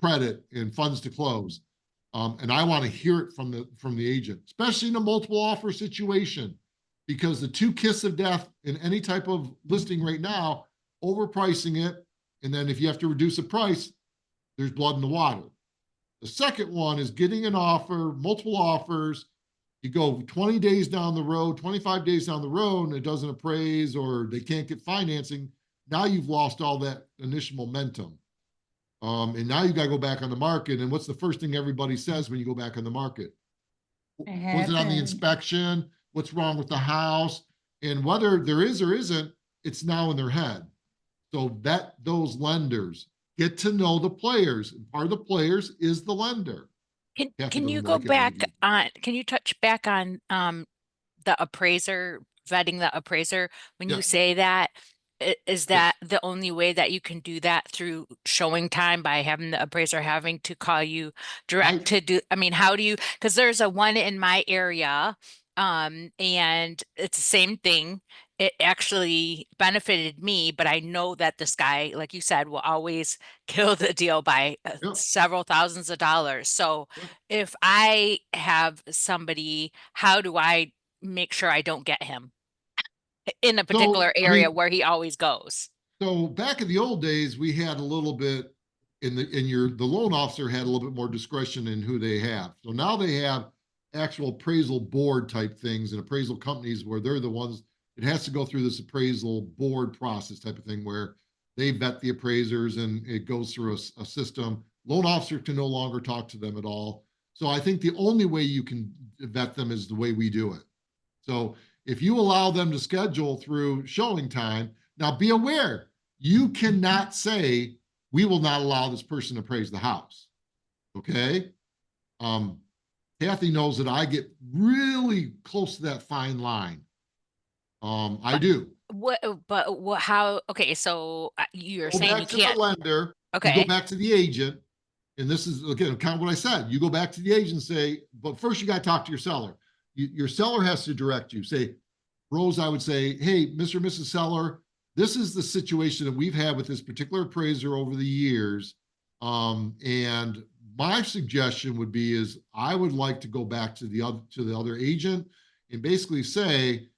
credit, and funds to close. And I want to hear it from the agent, especially in a multiple offer situation, because the 2 kiss of death in any type of listing right now, overpricing it, and then if you have to reduce the price, there's blood in the water. The second one is getting an offer, multiple offers. You go 20 days down the road, 25 days down the road, and it doesn't appraise or they can't get financing. Now you've lost all that initial momentum. And now you got to go back on the market. And what's the first thing everybody says when you go back on the market? Was it on the inspection? What's wrong with the house? And whether there is or isn't, it's now in their head. So that those lenders get to know the players. And part of the players is the lender. Can you go back on, can you touch back on the appraiser, vetting the appraiser? When Yeah. you say that, is that the only way that you can do that through showing time by having the appraiser having to call you direct to do, I mean, how do you, because there's a one in my area and it's the same thing. It actually benefited me, but I know that this guy, like you said, will always kill the deal by several thousands of dollars. So if I have somebody, how do I make sure I don't get him in a particular area where he always goes? So back in the old days, we had a little bit the loan officer had a little bit more discretion in who they have. So now they have actual appraisal board type things and appraisal companies where they're the ones, it has to go through this appraisal board process type of thing where they vet the appraisers and it goes through a system. Loan officer can no longer talk to them at all. So I think the only way you can vet them is the way we do it. So if you allow them to schedule through showing time, now be aware, you cannot say, we will not allow this person to appraise the house. Okay? Kathy knows that I get really close to that fine line. I do. How, okay, so you're Go saying back you to can't. the lender, you Okay. go back to the agent, and this is, again, kind of what I said. You go back to the agent and say, but first you got to talk to your seller. Your seller has to direct you. Say, Rose, I would say, hey, Mr. and Mrs. Seller, this is the situation that we've had with this particular appraiser over the years. And my suggestion would be is I would like to go back to the other agent and basically say,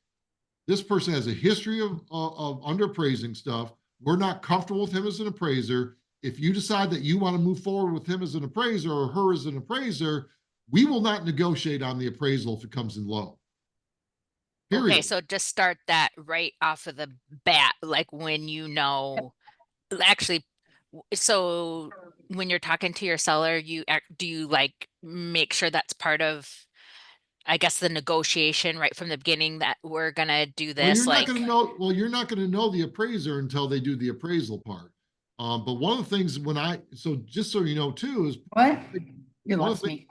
this person has a history of underappraising stuff. We're not comfortable with him as an appraiser. If you decide that you want to move forward with him as an appraiser or her as an appraiser, we will not negotiate on the appraisal if it comes in low. Okay, Period. so just start that right off of the bat, like when you know, actually, so when you're talking to your seller, do you like make sure that's part of, I guess, the negotiation right from the beginning that we're gonna do Well, this, like, you're not gonna know the appraiser until they do the appraisal part. But one of the things so just so you know too, is What? You one of lost the things- me.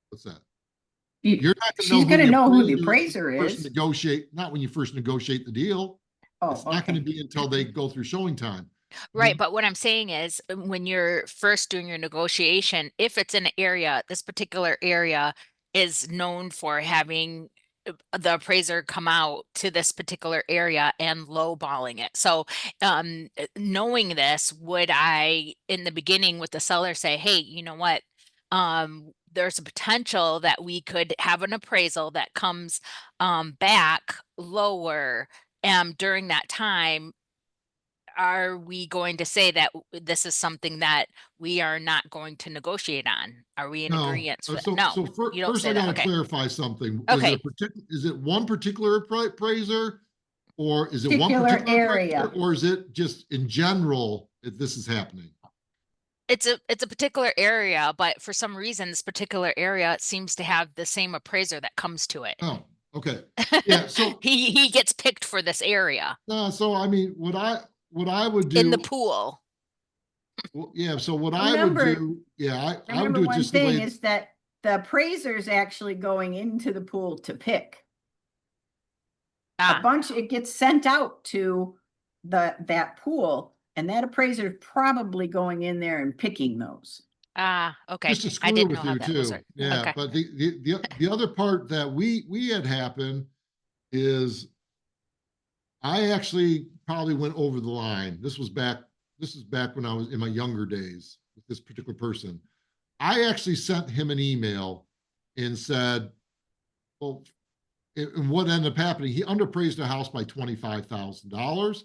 what's that? You- You're not gonna She's gonna know who the appraiser appraiser first is. negotiate, not when you first negotiate the deal. Oh, It's not gonna okay. be until they go through showing time. right, but what I'm saying is when you're first doing your negotiation, if it's in an area, this particular area is known for having the appraiser come out to this particular area and lowballing it. So knowing this, would I in the beginning with the seller say, hey, you know what? There's a potential that we could have an appraisal that comes back lower during that time. Are we going to say that this is something that we are not going to negotiate on? Are we in No. agreement with? So, No, so you don't first say I that. gotta Okay. clarify something. Okay. Is it one particular appraiser? Or is it one Particular particular area. appraiser? Or is it just in general that this is happening? It's a particular area, but for some reason, this particular area seems to have the same appraiser that comes to it. Oh, okay. Yeah, so, He gets picked for this area so I mean, what I would in the do, pool. well, yeah, so what I would Remember- do, yeah, I would Remember do it one just the thing way. is that the appraiser's actually going into the pool to pick. A Ah, bunch, it gets sent out to that pool, and that appraiser's probably going in there and picking those. okay. Just to I screw didn't with know how you that was. too. Right. Yeah, Okay. but the other part that we had happen is I actually probably went over the line. This is back when I was in my younger days with this particular person. I actually sent him an email and said, well, and what ended up happening, he underappraised the house by $25,000.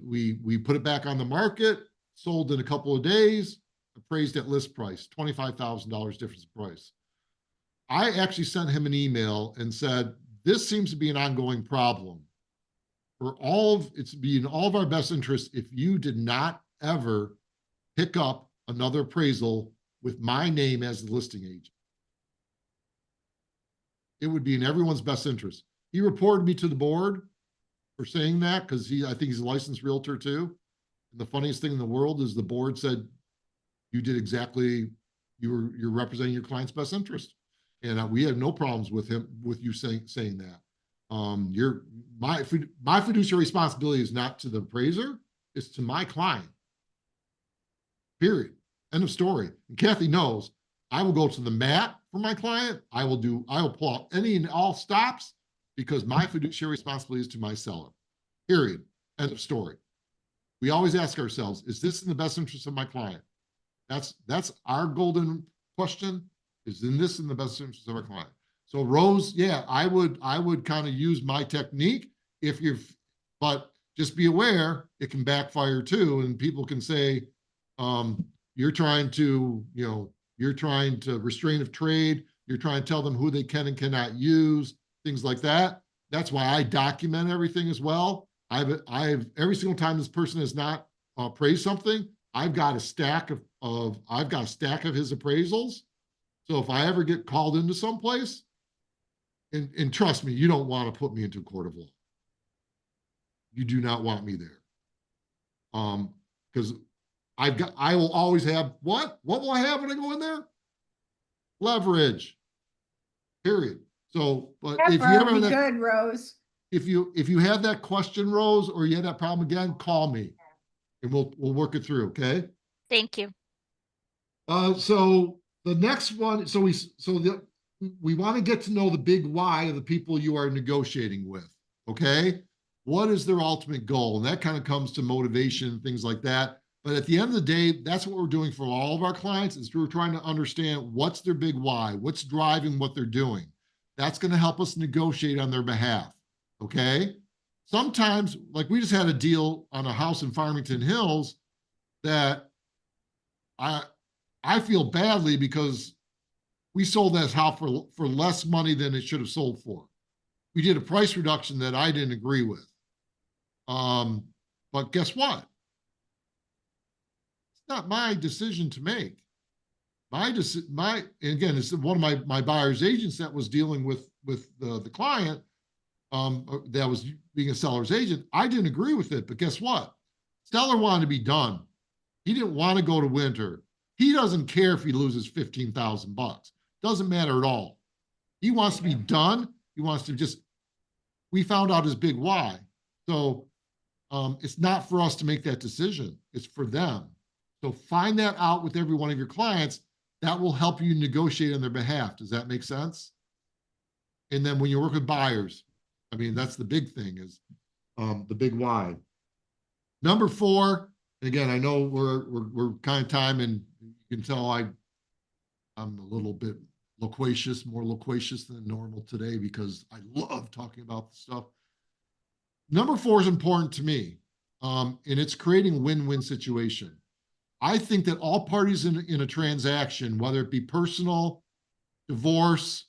We put it back on the market, sold in a couple of days, appraised at list price, $25,000 difference in price. I actually sent him an email and said, this seems to be an ongoing problem. It's be in all of our best interests if you did not ever pick up another appraisal with my name as the listing agent. It would be in everyone's best interest. He reported me to the board for saying that because I think he's a licensed realtor too. And the funniest thing in the world is the board said, you did exactly, you're representing your client's best interest. And we had no problems with you saying that. My fiduciary responsibility is not to the appraiser, it's to my client. Period. End of story. And Kathy knows I will go to the mat for my client. I will pull out any and all stops because my fiduciary responsibility is to my seller. Period. End of story. We always ask ourselves, is this in the best interest of my client? That's our golden question. Is this in the best interest of our client? So Rose, yeah, I would kind of use my technique but just be aware it can backfire too. And people can say, you're trying to restrain of trade. You're trying to tell them who they can and cannot use, things like that. That's why I document everything as well. I've every single time this person has not appraised something, I've got a stack of his appraisals. So if I ever get called into someplace, and trust me, you don't want to put me into a court of law. You do not want me there. Because I will always have what? What will I have when I go in there? Leverage. Period. So, but if you ever Be good, Rose. if you have that question, Rose, or you have that problem again, call me and we'll work it through, okay? Thank you. So the next one, we want to get to know the big why of the people you are negotiating with, okay? What is their ultimate goal? And that kind of comes to motivation, things like that. But at the end of the day, that's what we're doing for all of our clients is we're trying to understand what's their big why, what's driving what they're doing. That's going to help us negotiate on their behalf, okay? Sometimes, like we just had a deal on a house in Farmington Hills that I feel badly because we sold that house for less money than it should have sold for. We did a price reduction that I didn't agree with. But guess what? It's not my decision to make. And again, it's one of my buyer's agents that was dealing with the client, that was being a seller's agent. I didn't agree with it, but guess what? Seller wanted to be done. He didn't want to go to winter. He doesn't care if he loses $15,000. Doesn't matter at all. He wants to be done. He wants to we found out his big why. So it's not for us to make that decision. It's for them. So find that out with every one of your clients. That will help you negotiate on their behalf. Does that make sense? And then when you work with buyers, I mean, that's the big thing, is the big why. Number 4, again, I know we're kind of time, and you can tell I'm a little bit loquacious, more loquacious than normal today, because I love talking about this stuff. Number 4 is important to me, and it's creating a win-win situation. I think that all parties in a transaction, whether it be personal, divorce,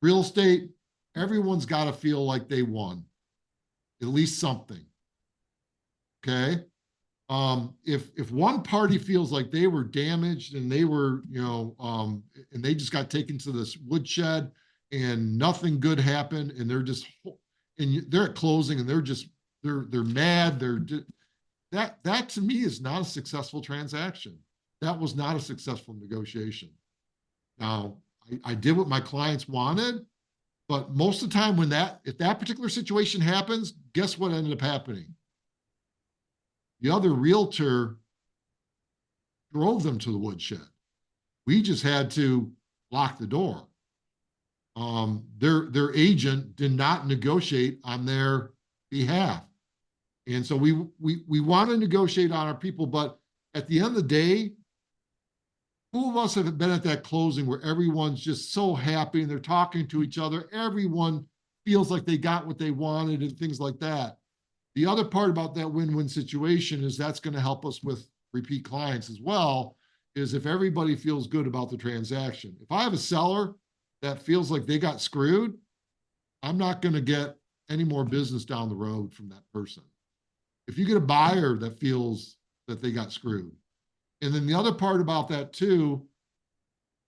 real estate, everyone's got to feel like they won, at least something. Okay. If one party feels like they were damaged and they were, and they just got taken to this woodshed and nothing good happened, and they're at closing and they're mad, that to me is not a successful transaction. That was not a successful negotiation. Now, I did what my clients wanted, but most of the time if that particular situation happens, guess what ended up happening? The other realtor drove them to the woodshed. We just had to lock the door. Their agent did not negotiate on their behalf. And so we want to negotiate on our people, but at the end of the day, who of us have been at that closing where everyone's just so happy and they're talking to each other? Everyone feels like they got what they wanted and things like that. The other part about that win-win situation is that's going to help us with repeat clients as well, is if everybody feels good about the transaction. If I have a seller that feels like they got screwed, I'm not going to get any more business down the road from that person. If you get a buyer that feels that they got screwed. And then the other part about that too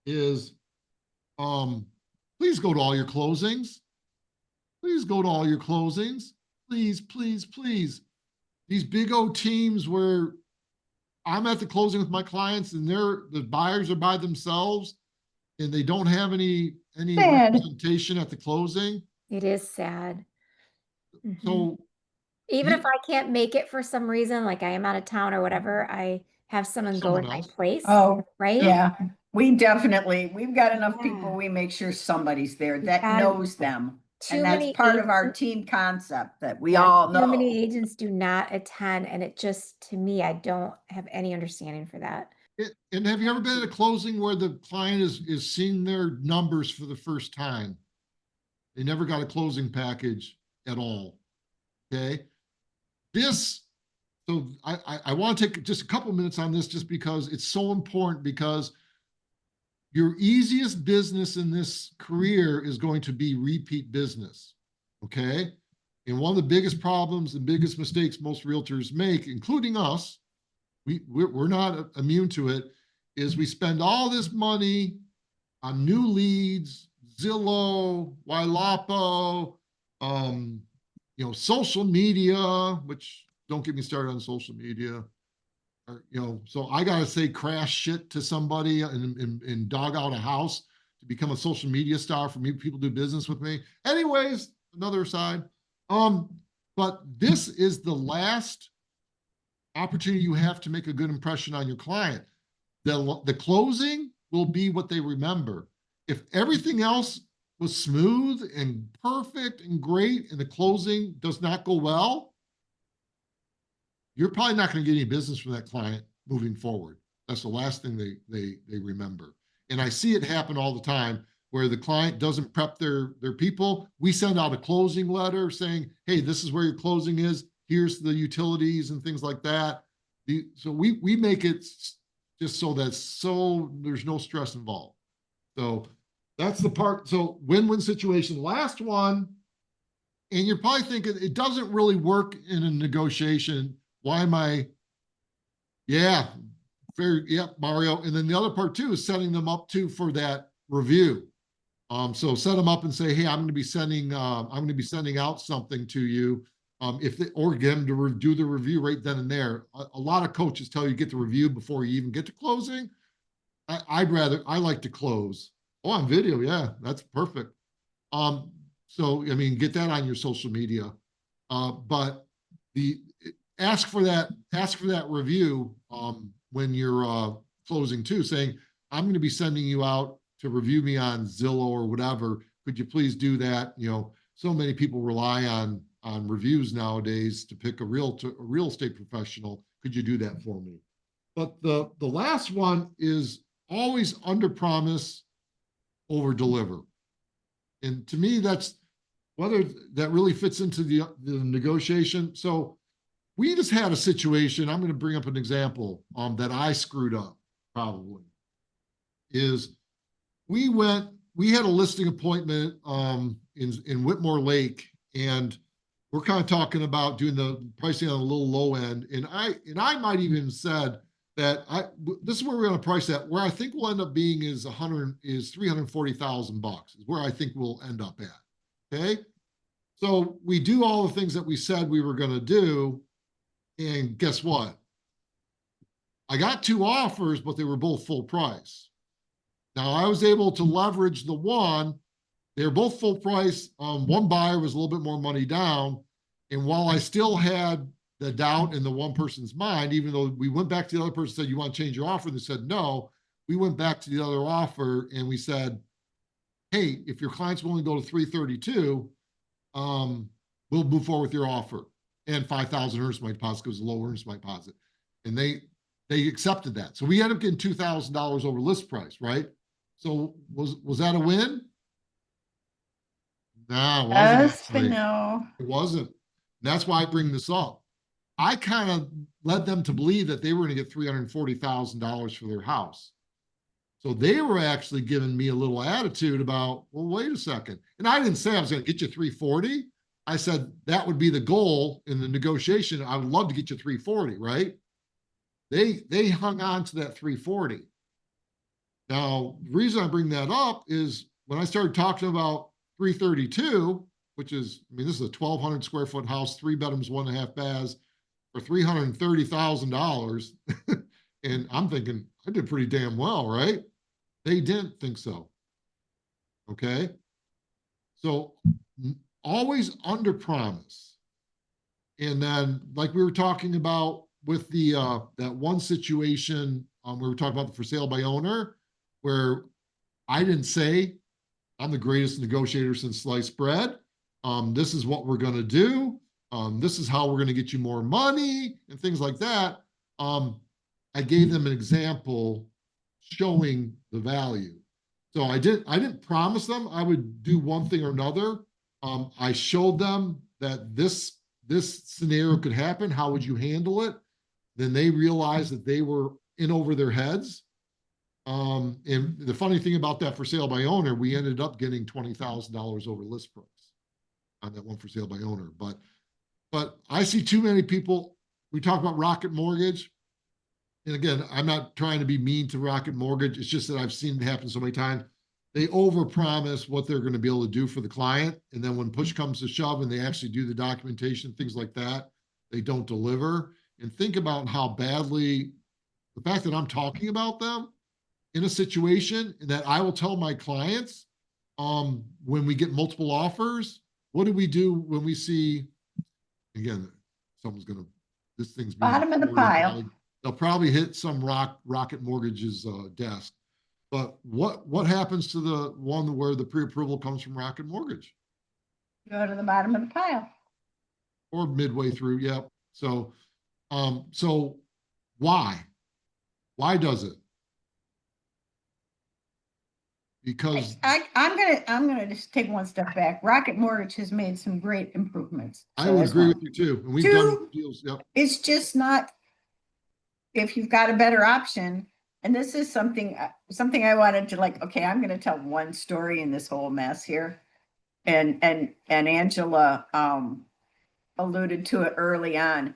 is, please go to all your closings. Please go to all your closings. Please, please, please. These big old teams where I'm at the closing with my clients and the buyers are by themselves and they don't have any representation at the closing. It is sad. So even if I can't make it for some reason, like I am out of town or whatever, I have someone go in Someone my else. place. Oh, Right? yeah. We've got enough people. We make sure somebody's there that knows them. And that's part of our team concept that we all know. Too many agents do not attend, and it just, to me, I don't have any understanding for that. And have you ever been at a closing where the client is seeing their numbers for the first time? They never got a closing package at all. Okay. So I want to take just a couple minutes on this, just because it's so important, because your easiest business in this career is going to be repeat business. Okay. And one of the biggest problems and biggest mistakes most realtors make, including us, we're not immune to it, is we spend all this money on new leads, Zillow, Ylapo, social media, which don't get me started on social media. So I got to say crash shit to somebody and dog out a house to become a social media star for me, people do business with me. Anyways, another side. But this is the last opportunity you have to make a good impression on your client. The closing will be what they remember. If everything else was smooth and perfect and great and the closing does not go well, you're probably not going to get any business from that client moving forward. That's the last thing they remember. And I see it happen all the time, where the client doesn't prep their people. We send out a closing letter saying, hey, this is where your closing is. Here's the utilities and things like that. So we make it just so there's no stress involved. So that's the part. So win-win situation. Last one, and you're probably thinking it doesn't really work in a negotiation. Why am I? Yeah, Mario. And then the other part too is setting them up too for that review. So set them up and say, hey, I'm going to be sending out something to you. Or get them to do the review right then and there. A lot of coaches tell you get the review before you even get to closing. I like to close. Oh, on video. Yeah, that's perfect. So, I mean, get that on your social media. But ask for that review, when you're, closing too, saying, I'm going to be sending you out to review me on Zillow or whatever. Could you please do that? So many people rely on reviews nowadays to pick a real estate professional. Could you do that for me? But the last one is always under promise, over deliver. And to me, that's whether that really fits into the negotiation. So we just had a situation. I'm going to bring up an example that I screwed up probably is we had a listing appointment in Whitmore Lake, and we're kind of talking about doing the pricing on a little low end. And I might even said that this is where we're going to price that. Where I think we'll end up being is $340,000 is where I think we'll end up at. Okay. So we do all the things that we said we were going to do. And guess what? I got 2 offers, but they were both full price. Now I was able to leverage the one. They were both full price. One buyer was a little bit more money down. And while I still had the doubt in the one person's mind, even though we went back to the other person and said, you want to change your offer? And they said, no. We went back to the other offer and we said, hey, if your client's willing to go to 332, we'll move forward with your offer. And 5,000 earnest money deposit goes lower earnest money deposit. And they accepted that. So we ended up getting $2,000 over list price, right? So was that a win? No, it wasn't. Actually. No. It wasn't. And that's why I bring this up. I kind of led them to believe that they were going to get $340,000 for their house. So they were actually giving me a little attitude about, well, wait a second. And I didn't say I was going to get you 340. I said that would be the goal in the negotiation. I would love to get you 340, right? They hung on to that 340. Now, the reason I bring that up is when I started talking about 332, which is, I mean, this is a 1,200 square foot house, 3 bedrooms, 1.5 baths for $330,000. And I'm thinking I did pretty damn well, right? They didn't think so. Okay. So always under promise. And then like we were talking about with the, that one situation, we were talking about the for sale by owner, where I didn't say I'm the greatest negotiator since sliced bread. This is what we're going to do. This is how we're going to get you more money and things like that. I gave them an example showing the value. So I didn't promise them I would do one thing or another. I showed them that this scenario could happen. How would you handle it? Then they realized that they were in over their heads. And the funny thing about that for sale by owner, we ended up getting $20,000 over list price on that one for sale by owner. But I see too many people. We talk about Rocket Mortgage. And again, I'm not trying to be mean to Rocket Mortgage. It's just that I've seen it happen so many times. They overpromise what they're going to be able to do for the client. And then when push comes to shove and they actually do the documentation, things like that, they don't deliver. And think about how badly, the fact that I'm talking about them in a situation that I will tell my clients, when we get multiple offers, what do we do when we see, again, someone's going to, this thing's Bottom of the pile. They'll probably hit some Rocket Mortgage's desk. But what happens to the one where the pre-approval comes from Rocket Mortgage? Go to the bottom of the pile. Or midway through, yep. So, so why? Why does it? Because I'm gonna just take one step back. Rocket Mortgage has made some great improvements. I would agree with you too. And we've done deals. Yep. It's just not, if you've got a better option, and this is something, something I wanted to like, okay, I'm gonna tell one story in this whole mess here. And Angela, alluded to it early on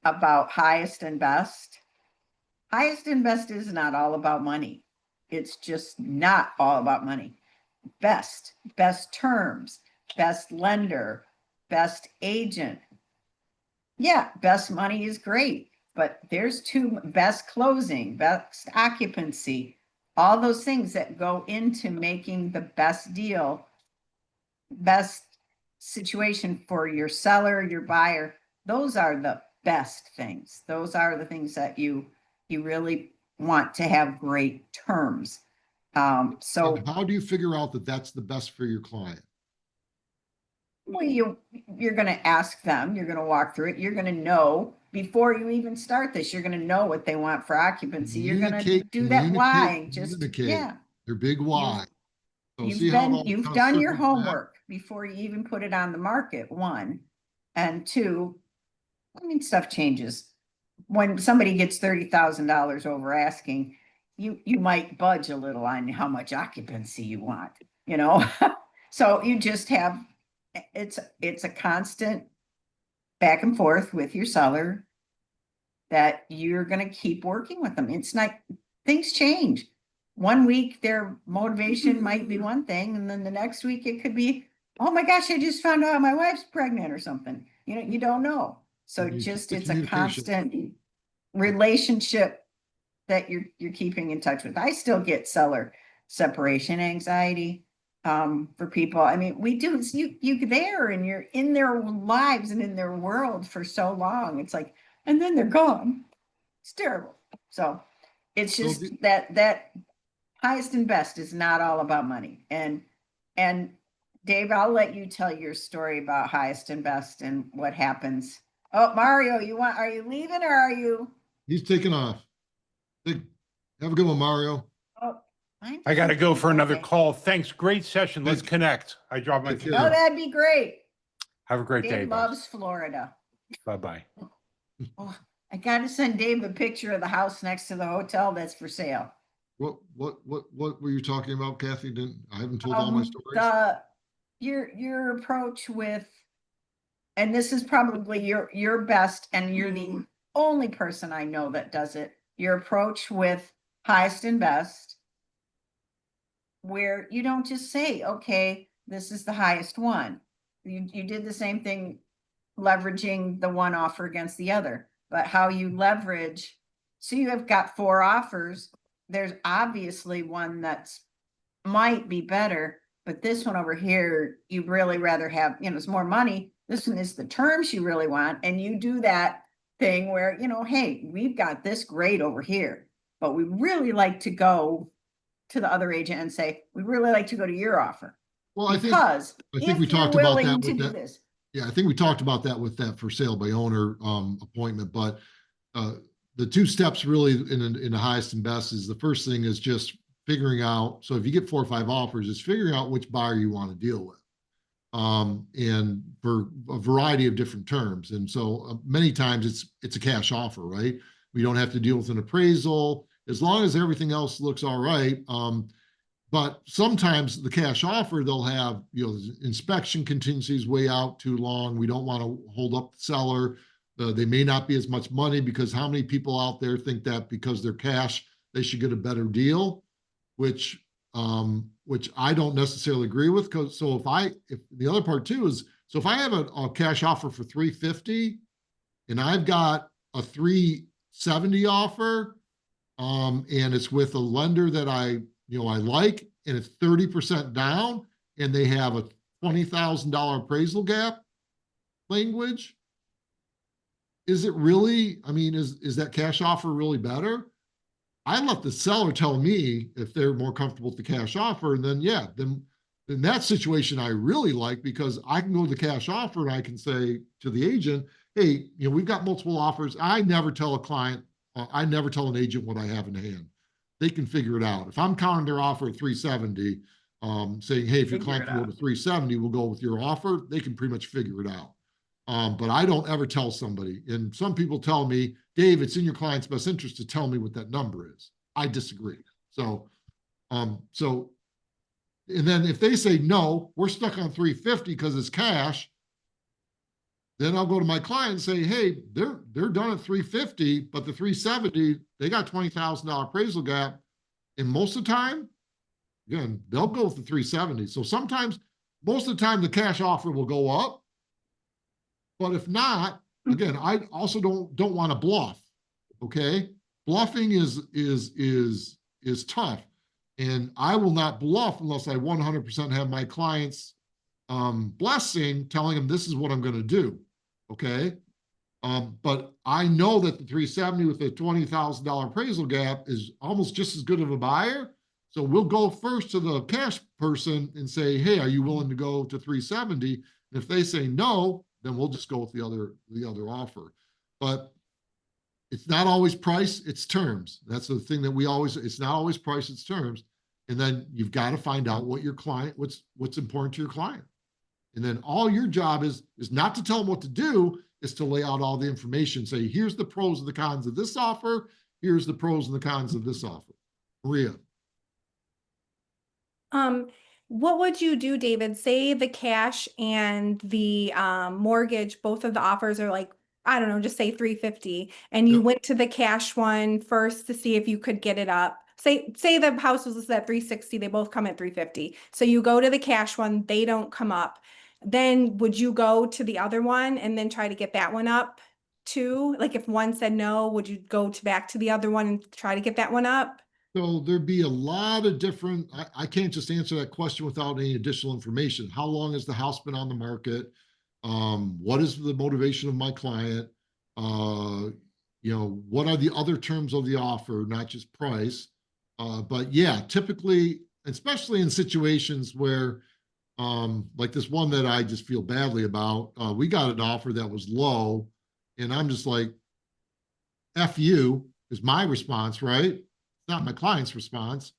about highest and best. Highest and best is not all about money. It's just not all about money. Best terms, best lender, best agent. Yeah, best money is great, but there's two: best closing, best occupancy, all those things that go into making the best deal, best situation for your seller, your buyer. Those are the best things. Those are the things that you really want to have great terms. So And how do you figure out that that's the best for your client? well, you're going to ask them, you're going to walk through it, you're going to know before you even start this, you're going to know what they want for occupancy. You're going to Communicate, do that why, communicate, just, communicate. yeah. Their big why. So see You've how it been, all you've kinda done your circles back? homework before you even put it on the market, one. And two, I mean, stuff changes. When somebody gets $30,000 over asking, you might budge a little on how much occupancy you want, you know? So you just have, it's a constant back and forth with your seller that you're gonna keep working with them. It's not, things change. One week their motivation might be one thing, and then the next week it could be, oh my gosh, I just found out my wife's pregnant or something. You know, you don't know. So You just, keep it's the a communication. constant relationship that you're keeping in touch with. I still get seller separation anxiety for people. I mean, we do, it's you there and you're in their lives and in their world for so long. It's like, and then they're gone. It's terrible. So it's So just the- that highest and best is not all about money. And Dave, I'll let you tell your story about highest and best and what happens. Oh, Mario, are you leaving or are you? He's taking off. Have a good one, Mario. Oh, I got to go for another okay. call. Thanks. Great session. Let's Thanks. connect. I dropped my Take kids care. Oh, off. that'd be great. Have a great day, Dave boss. loves Florida. Bye-bye. Oh, I gotta send Dave a picture of the house next to the hotel that's for sale. What were you talking about, Kathy? I haven't told all my stories. Your approach with, and this is probably your best, and you're the only person I know that does it. Your approach with highest and best, where you don't just say, okay, this is the highest one. You did the same thing, leveraging the one offer against the other, but how you leverage. So you have got 4 offers. There's obviously one that's might be better, but this one over here, you really rather have, you know, it's more money. This one is the terms you really want. And you do that thing where, you know, hey, we've got this great over here, but we really like to go to the other agent and say, we really like to go to your offer. Well, Because I think if we you're talked about willing that to with do that. this, Yeah, I think we talked about that with that for sale by owner appointment, but the 2 steps really in the highest and best is the first thing is just figuring out. So if you get 4 or 5 offers, is figuring out which buyer you want to deal with. And for a variety of different terms. And so many times it's a cash offer, right? We don't have to deal with an appraisal as long as everything else looks all right. But sometimes the cash offer, they'll have, you know, inspection contingencies way out too long. We don't want to hold up the seller. They may not be as much money, because how many people out there think that because they're cash, they should get a better deal, which I don't necessarily agree with. Because so if the other part too is, so if I have a cash offer for 350 and I've got a 370 offer, and it's with a lender that I like, and it's 30% down, and they have a $20,000 appraisal gap language. Is it really, I mean, is that cash offer really better? I let the seller tell me if they're more comfortable with the cash offer, and then, yeah, then in that situation, I really like, because I can go to the cash offer and I can say to the agent, hey, you know, we've got multiple offers. I never tell a client, I never tell an agent what I have in hand. They can figure it out. If I'm counting their offer at 370, saying, hey, if your client can go to 370, we'll go with your offer, they can pretty much figure it out. But I don't ever tell somebody. And some people tell me, Dave, it's in your client's best interest to tell me what that number is. I disagree. So, and then if they say, no, we're stuck on 350 because it's cash, then I'll go to my client and say, hey, they're done at 350, but the 370, they got $20,000 appraisal gap. And most of the time, again, they'll go with the 370. So sometimes, most of the time, the cash offer will go up. But if not, again, I also don't want to bluff. Okay, bluffing is tough, and I will not bluff unless I 100% have my clients' blessing, telling them this is what I'm going to do. Okay, but I know that the 370 with the $20,000 appraisal gap is almost just as good of a buyer. So we'll go first to the cash person and say, hey, are you willing to go to 370? And if they say no, then we'll just go with the other offer. But it's not always price, it's terms. That's the thing that it's not always price, it's terms. And then you've got to find out what your client, what's important to your client. And then all your job is not to tell them what to do, is to lay out all the information. Say, here's the pros and the cons of this offer. Here's the pros and the cons of this offer. Maria. What would you do, David? Say the cash and the mortgage, both of the offers are like, I don't know, just say 350, and you Yep. went to the cash one first to see if you could get it up. Say the house was listed at 360, they both come at 350. So you go to the cash one, they don't come up. Then would you go to the other one and then try to get that one up too? Like if one said no, would you go back to the other one and try to get that one up? So there'd be a lot of different, I can't just answer that question without any additional information. How long has the house been on the market? What is the motivation of my client? What are the other terms of the offer, not just price? But yeah, typically, especially in situations where, like this one that I just feel badly about, we got an offer that was low, and I'm just like, F you is my response, right? It's not my client's response.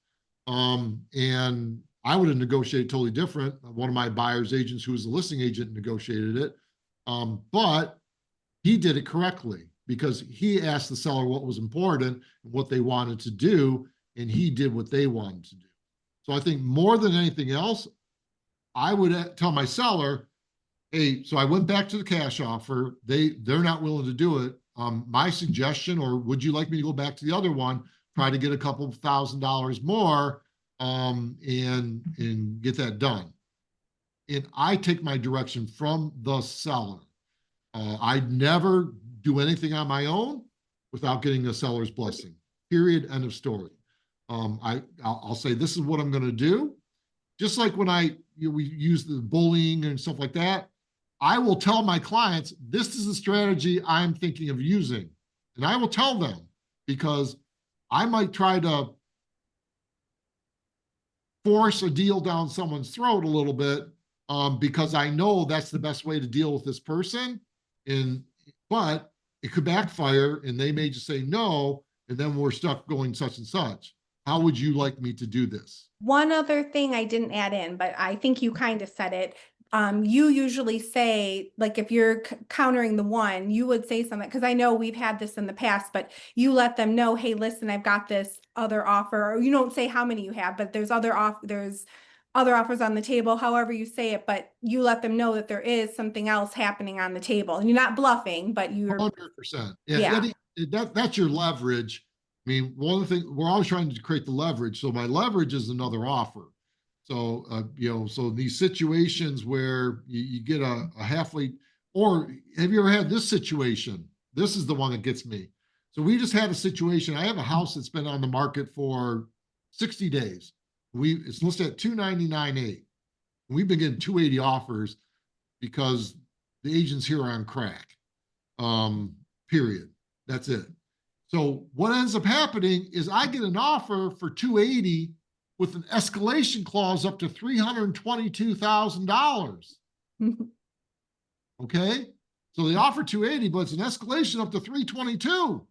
And I would have negotiated totally different. One of my buyer's agents, who was a listing agent, negotiated it. But he did it correctly because he asked the seller what was important and what they wanted to do, and he did what they wanted to do. So I think more than anything else, I would tell my seller, hey, so I went back to the cash offer. They're not willing to do it. My suggestion, or would you like me to go back to the other one, try to get a couple of $1,000 more, and get that done. And I take my direction from the seller. I'd never do anything on my own without getting the seller's blessing. Period. End of story. I'll say, this is what I'm going to do. Just like when we use the bullying and stuff like that, I will tell my clients, this is the strategy I'm thinking of using. And I will tell them, because I might try to force a deal down someone's throat a little bit, because I know that's the best way to deal with this person. But it could backfire, and they may just say no, and then we're stuck going such and such. How would you like me to do this? One other thing I didn't add in, but I think you kind of said it. You usually say, like, if you're countering the one, you would say something, because I know we've had this in the past, but you let them know, hey, listen, I've got this other offer, or you don't say how many you have, but there's other offers on the table, however you say it, but you let them know that there is something else happening on the table, and you're not bluffing, but you're 100%. Yeah. That's your leverage. I mean, one of the things, we're always trying to create the leverage. So my leverage is another offer. So, so these situations where you get a halfway, or have you ever had this situation? This is the one that gets me. So we just had a situation. I have a house that's been on the market for 60 days. It's listed at $299,800. We've been getting 280 offers because the agents here are on crack. Period. That's it. So what ends up happening is I get an offer for 280 with an escalation clause up to $322,000. Okay. So they offer 280, but it's an escalation up to 322.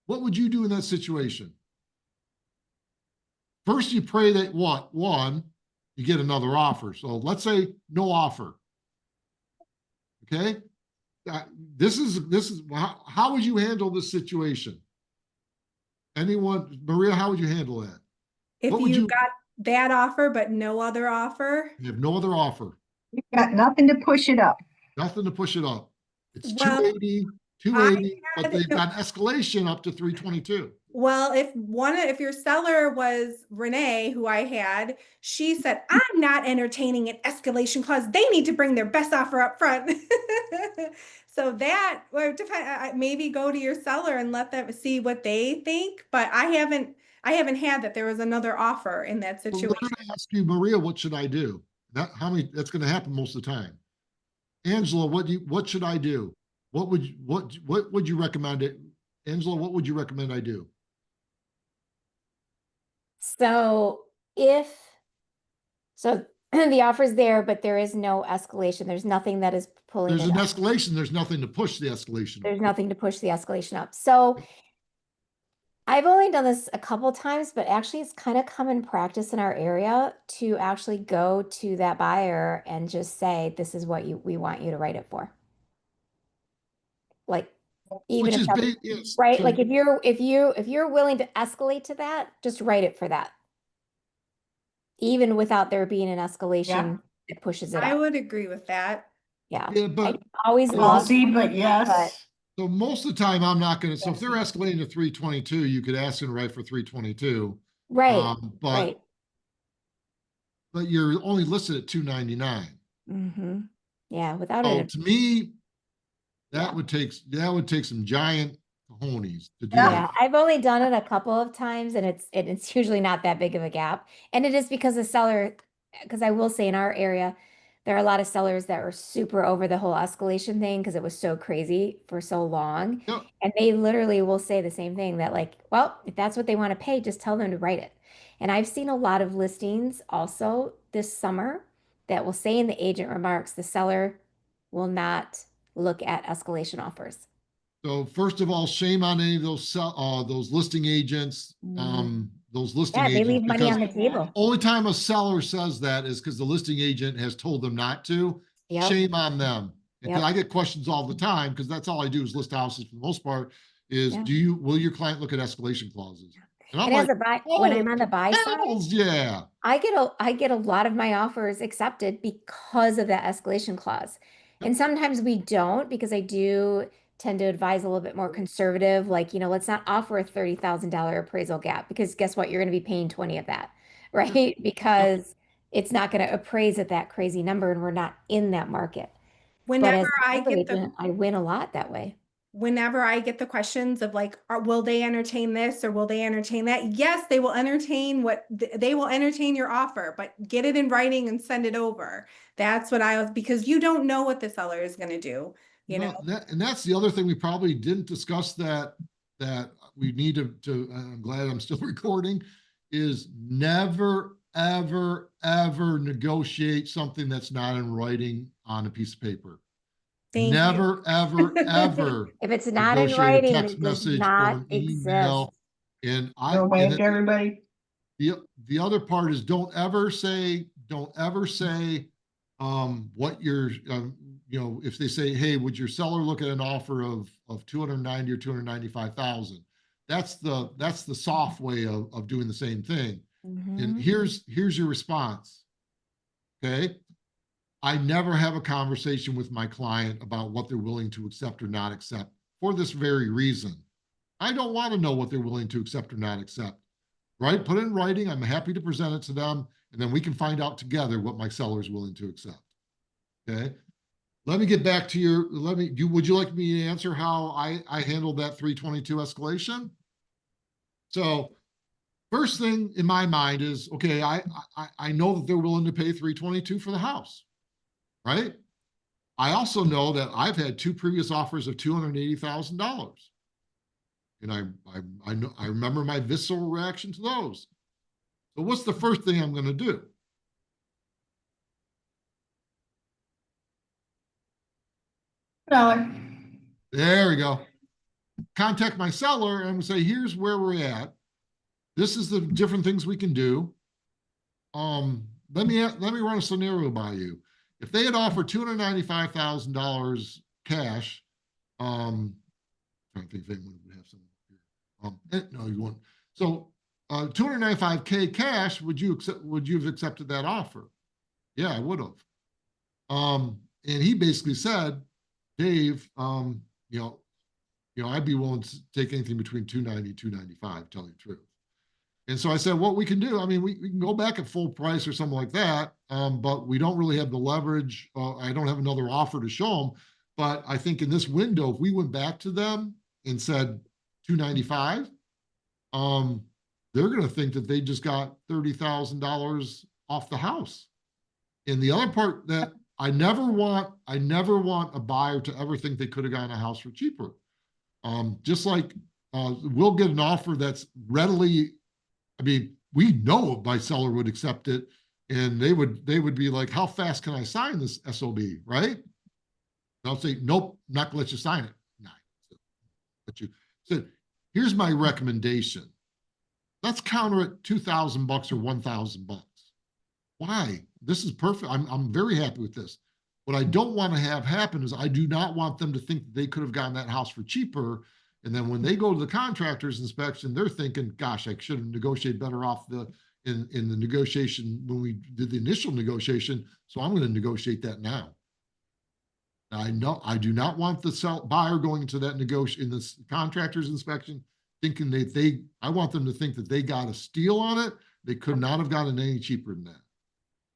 What would you do in that situation? First, you pray that you get another offer. So let's say no offer. Okay. This is how would you handle this situation? anyone, Maria, how would you handle that? If What would you you- got that offer, but no other offer, You have no other offer, You've got nothing to push it up. nothing to push it up. It's Well, 280, but had- they've got escalation up to 322. well, if your seller was Renee, who I had, she said, I'm not entertaining an escalation clause. They need to bring their best offer up front. So that would depend, maybe go to your seller and let them see what they think, but I haven't had that there was another offer in that Well, situation. we're gonna ask you, Maria, what should I do? That's gonna happen most of the time. Angela, what should I do? What would you recommend it? Angela, what would you recommend I do? So so the offer's there, but there is no escalation. There's nothing that is pulling There's it an up. escalation, there's nothing to push the escalation. There's nothing to push the escalation up. So I've only done this a couple times, but actually it's kind of common practice in our area to actually go to that buyer and just say, this is what we want you to write it for. Like, even Which if is that's- yes. right, So- like if you're willing to escalate to that, just write it for that. Even without there being an escalation, it pushes it I up. would agree with that. Yeah. Yeah, I but always love, Ballsy, but yes. so most of the time I'm not gonna, so if they're escalating to 322, you could ask them to write for 322. right, But right. you're only listed at 299. Mm-hmm. Yeah, without So it, to me, Yeah. that would take some giant cojones to do Yeah. yeah, that. I've only done it a couple of times and it's usually not that big of a gap. And it is because the seller, because I will say in our area, there are a lot of sellers that were super over the whole escalation thing because it was so crazy for so long. Yep. And they literally will say the same thing that like, well, if that's what they want to pay, just tell them to write it. And I've seen a lot of listings also this summer that will say in the agent remarks, the seller will not look at escalation offers. So first of all, shame on any of those listing agents, those listing Yeah, they agents. leave money because on the table. only time a seller says that is because the listing agent has told them not to. Yep. Shame on them. And Yep. I get questions all the time because that's all I do is list houses for the most part is Yeah. will your client look at escalation clauses? And I'm And as like, a buy, when I'm on the buy side, hells yeah. I get a lot of my offers accepted because of that escalation clause. And sometimes we don't because I do tend to advise a little bit more conservative, like, let's not offer a $30,000 appraisal gap because guess what? You're going to be paying 20 of that, right? Because it's not going to appraise at that crazy number and we're not in that market. But as Whenever I a get the agent, I win a lot that way. whenever I get the questions of like, will they entertain this or will they entertain that? Yes, they will entertain they will entertain your offer, but get it in writing and send it over. That's what because you don't know what the seller is going to do, you know? And that's the other thing we probably didn't discuss that we need to I'm glad I'm still recording, is never, ever, ever negotiate something that's not in writing on a piece of paper. Thank you. Never, ever, ever If it's not in negotiate a writing, text it does message or not an exist. email. And Go back, everybody. the other part is don't ever say what you're if they say, hey, would your seller look at an offer of 290 or 295,000? That's the soft way of doing the same thing. And Mhm. here's your response. Okay. I never have a conversation with my client about what they're willing to accept or not accept for this very reason. I don't want to know what they're willing to accept or not accept, right? Put it in writing. I'm happy to present it to them. And then we can find out together what my seller is willing to accept. Okay. Let me get back to would you like me to answer how I handled that 322 escalation? So first thing in my mind is, okay, I know that they're willing to pay 322 for the house, right? I also know that I've had two previous offers of $280,000. And I remember my visceral reaction to those. So what's the first thing I'm going to do? Seller. There we go. Contact my seller and say, here's where we're at. This is the different things we can do. Let me run a scenario by you. If they had offered $295,000 cash, trying to think if anyone would have some here. No, you won't. So, 295K cash, would you have accepted that offer? Yeah, I would have. And he basically said, Dave, I'd be willing to take anything between 290, 295, tell you the truth. And so I said, what we can do, I mean, we can go back at full price or something like that, but we don't really have the leverage. I don't have another offer to show them. But I think in this window, if we went back to them and said 295, they're going to think that they just got $30,000 off the house. And the other part that I never want a buyer to ever think they could have gotten a house for cheaper. Just like we'll get an offer that's readily, I mean, we know my seller would accept it, and they would be like, how fast can I sign this SOB, right? And I'll say, nope, not gonna let you sign it. Nah. But you said, here's my recommendation. Let's counter it $2,000 or $1,000. Why? This is perfect. I'm very happy with this. What I don't want to have happen is I do not want them to think that they could have gotten that house for cheaper. And then when they go to the contractor's inspection, they're thinking, gosh, I should have negotiated better off in the negotiation when we did the initial negotiation. So I'm going to negotiate that now. I do not want the buyer going into that in this contractor's inspection thinking I want them to think that they got a steal on it. They could not have gotten any cheaper than that.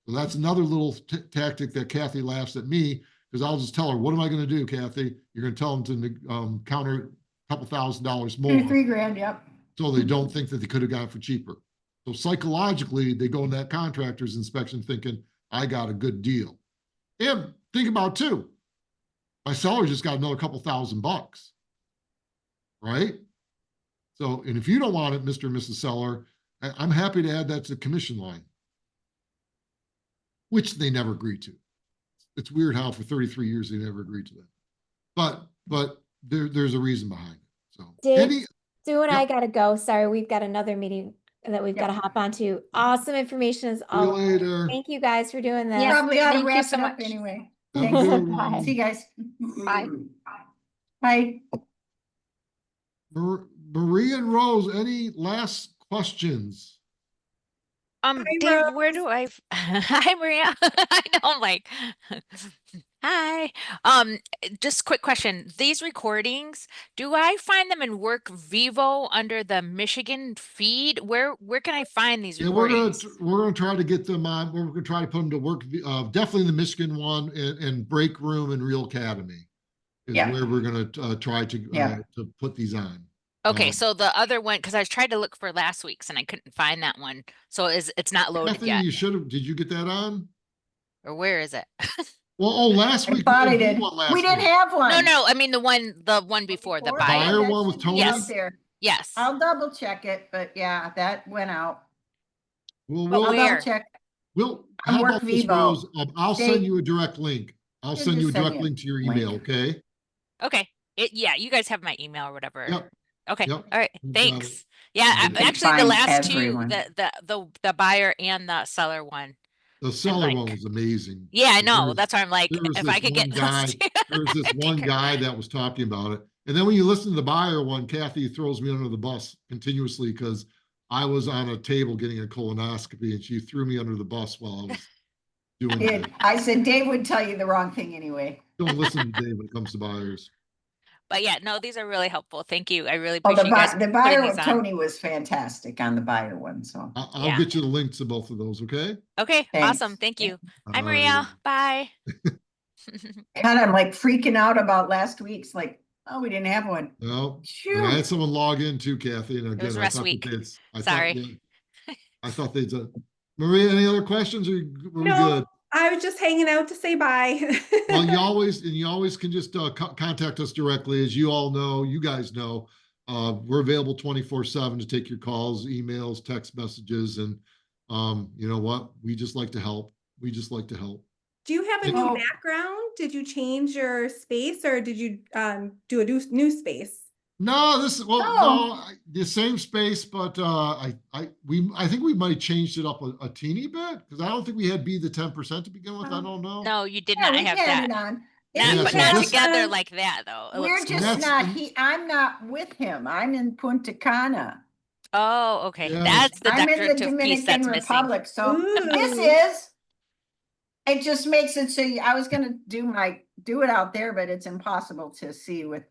So that's another little tactic that Kathy laughs at me, because I'll just tell her, what am I going to do, Kathy? You're going to tell them to counter a couple $1,000s more. $3,000, yep. So they don't think that they could have got it for cheaper. So psychologically, they go in that contractor's inspection thinking, I got a good deal. And think about too, my seller just got another couple $1,000, right? So, and if you don't want it, Mr. and Mrs. Seller, I'm happy to add that to the commission line, which they never agreed to. It's weird how for 33 years they never agreed to that. But there's a reason behind it. So Dave, Sue and I Yep. gotta go. Sorry, we've got another meeting that we've got to hop onto. awesome information as see you always. later. Thank you guys for doing this. Probably ought to thank you wrap so it up much. anyway. Have a Thanks. good Bye. one. See you guys. Bye. Bye. Maria and Rose, any last questions? Hi, Dave, where Rose. do I? Hi, Maria. I know, I'm like, hi. Just quick question. These recordings, do I find them in Work Vivo under the Michigan feed? Where can I find these Yeah, we're recordings? gonna try to get them on. We're gonna try to put them to work. Definitely the Michigan one and Break Room and Real Academy is Yeah. where we're gonna try Yeah. to put these on. Okay, Um, so the other one, because I tried to look for last week's and I couldn't find that one. So it's not loaded Kathy, yet, you should have. Did you get that on? or where is it? Well, last I week. thought I we didn't did. do one last We didn't week. have one. No, I mean the one before the Before? buyer. Buyer that one with should be Tony? out there. Yes. I'll double check it, but yeah, that went out. Well, But I'll where? double check. we'll, On how Work about this, Vivo. Rose? I'll They- send you a direct link. I'll They'll send you a just send direct you a link to your link. email, okay? Okay. Yeah, you guys have my email or whatever. Yep. Okay. Yep. All right. You got Thanks. Yeah, You can actually the find last everyone. two, the buyer and the seller one. The seller one like- was amazing. Yeah, I There know. was- That's why I'm like, there was if I this could get one guy- those two. There's this I'd be one great. guy that was talking about it. And then when you listen to the buyer one, Kathy throws me under the bus continuously because I was on a table getting a colonoscopy and she threw me under the bus while I was doing Did. that. I said Dave would tell you the wrong thing anyway. Don't listen to Dave when it comes to buyers. But yeah, no, these are really helpful. Thank you. I really Oh, appreciate you guys the putting buyer these with on. Tony was fantastic on the buyer one, so. I'll Yeah. get you the links to both of those, okay? Okay, Thanks. awesome. Thank you. Hi, All Maria. right. Bye. God, I'm like freaking out about last week's, like, oh, we didn't have one. Well, and I Shoot. had someone log in too, Kathy, and again, was I rest thought week. Sorry. I thought they'd done. Maria, any other questions or were we No. good? I was just hanging out to say bye. Well, you always can just contact us directly. As you all know, you guys know, we're available 24/7 to take your calls, emails, text messages, and you know what? We just like to help. We just like to help. Do you have a Thank new you. background? Did you change your space or did you do a new space? No, this is No. the same space, but I think we might have changed it up a teeny bit because I don't think we had be the 10% to begin with. I don't know. No, you did Yeah, not we have had that. it on. Yeah, Not, but so not this- together like that, though. It We're looks just that's- not, I'm not with him. I'm in Punta Cana. Oh, okay. Yes. That's the I'm in the decorative piece Dominican that's missing. Republic, so this Ooh. is. It just makes it so I was gonna do it out there, but it's impossible to see with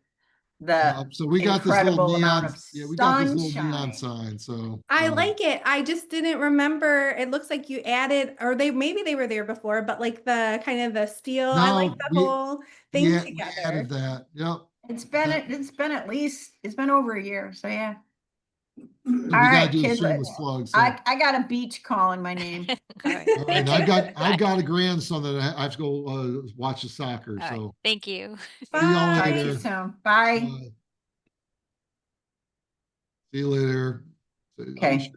the So we got this little incredible amount neon, of yeah, we got this little sunshine. neon sign, so. I um, like it. I just didn't remember. It looks like you added, or maybe they were there before, but like the kind of the steel. I like No, the whole thing Yeah, we together. added that, yep. It's been over a year, so yeah. We All gotta right, do a kids, shameless plug, so. I got a beach calling my name. All right. All right, Thank I've you. got, I've Bye. got a grandson that I have to go, watch the soccer, All right. so. Thank you. See y'all Talk to later. you soon. Bye. Bye. See you later. Okay.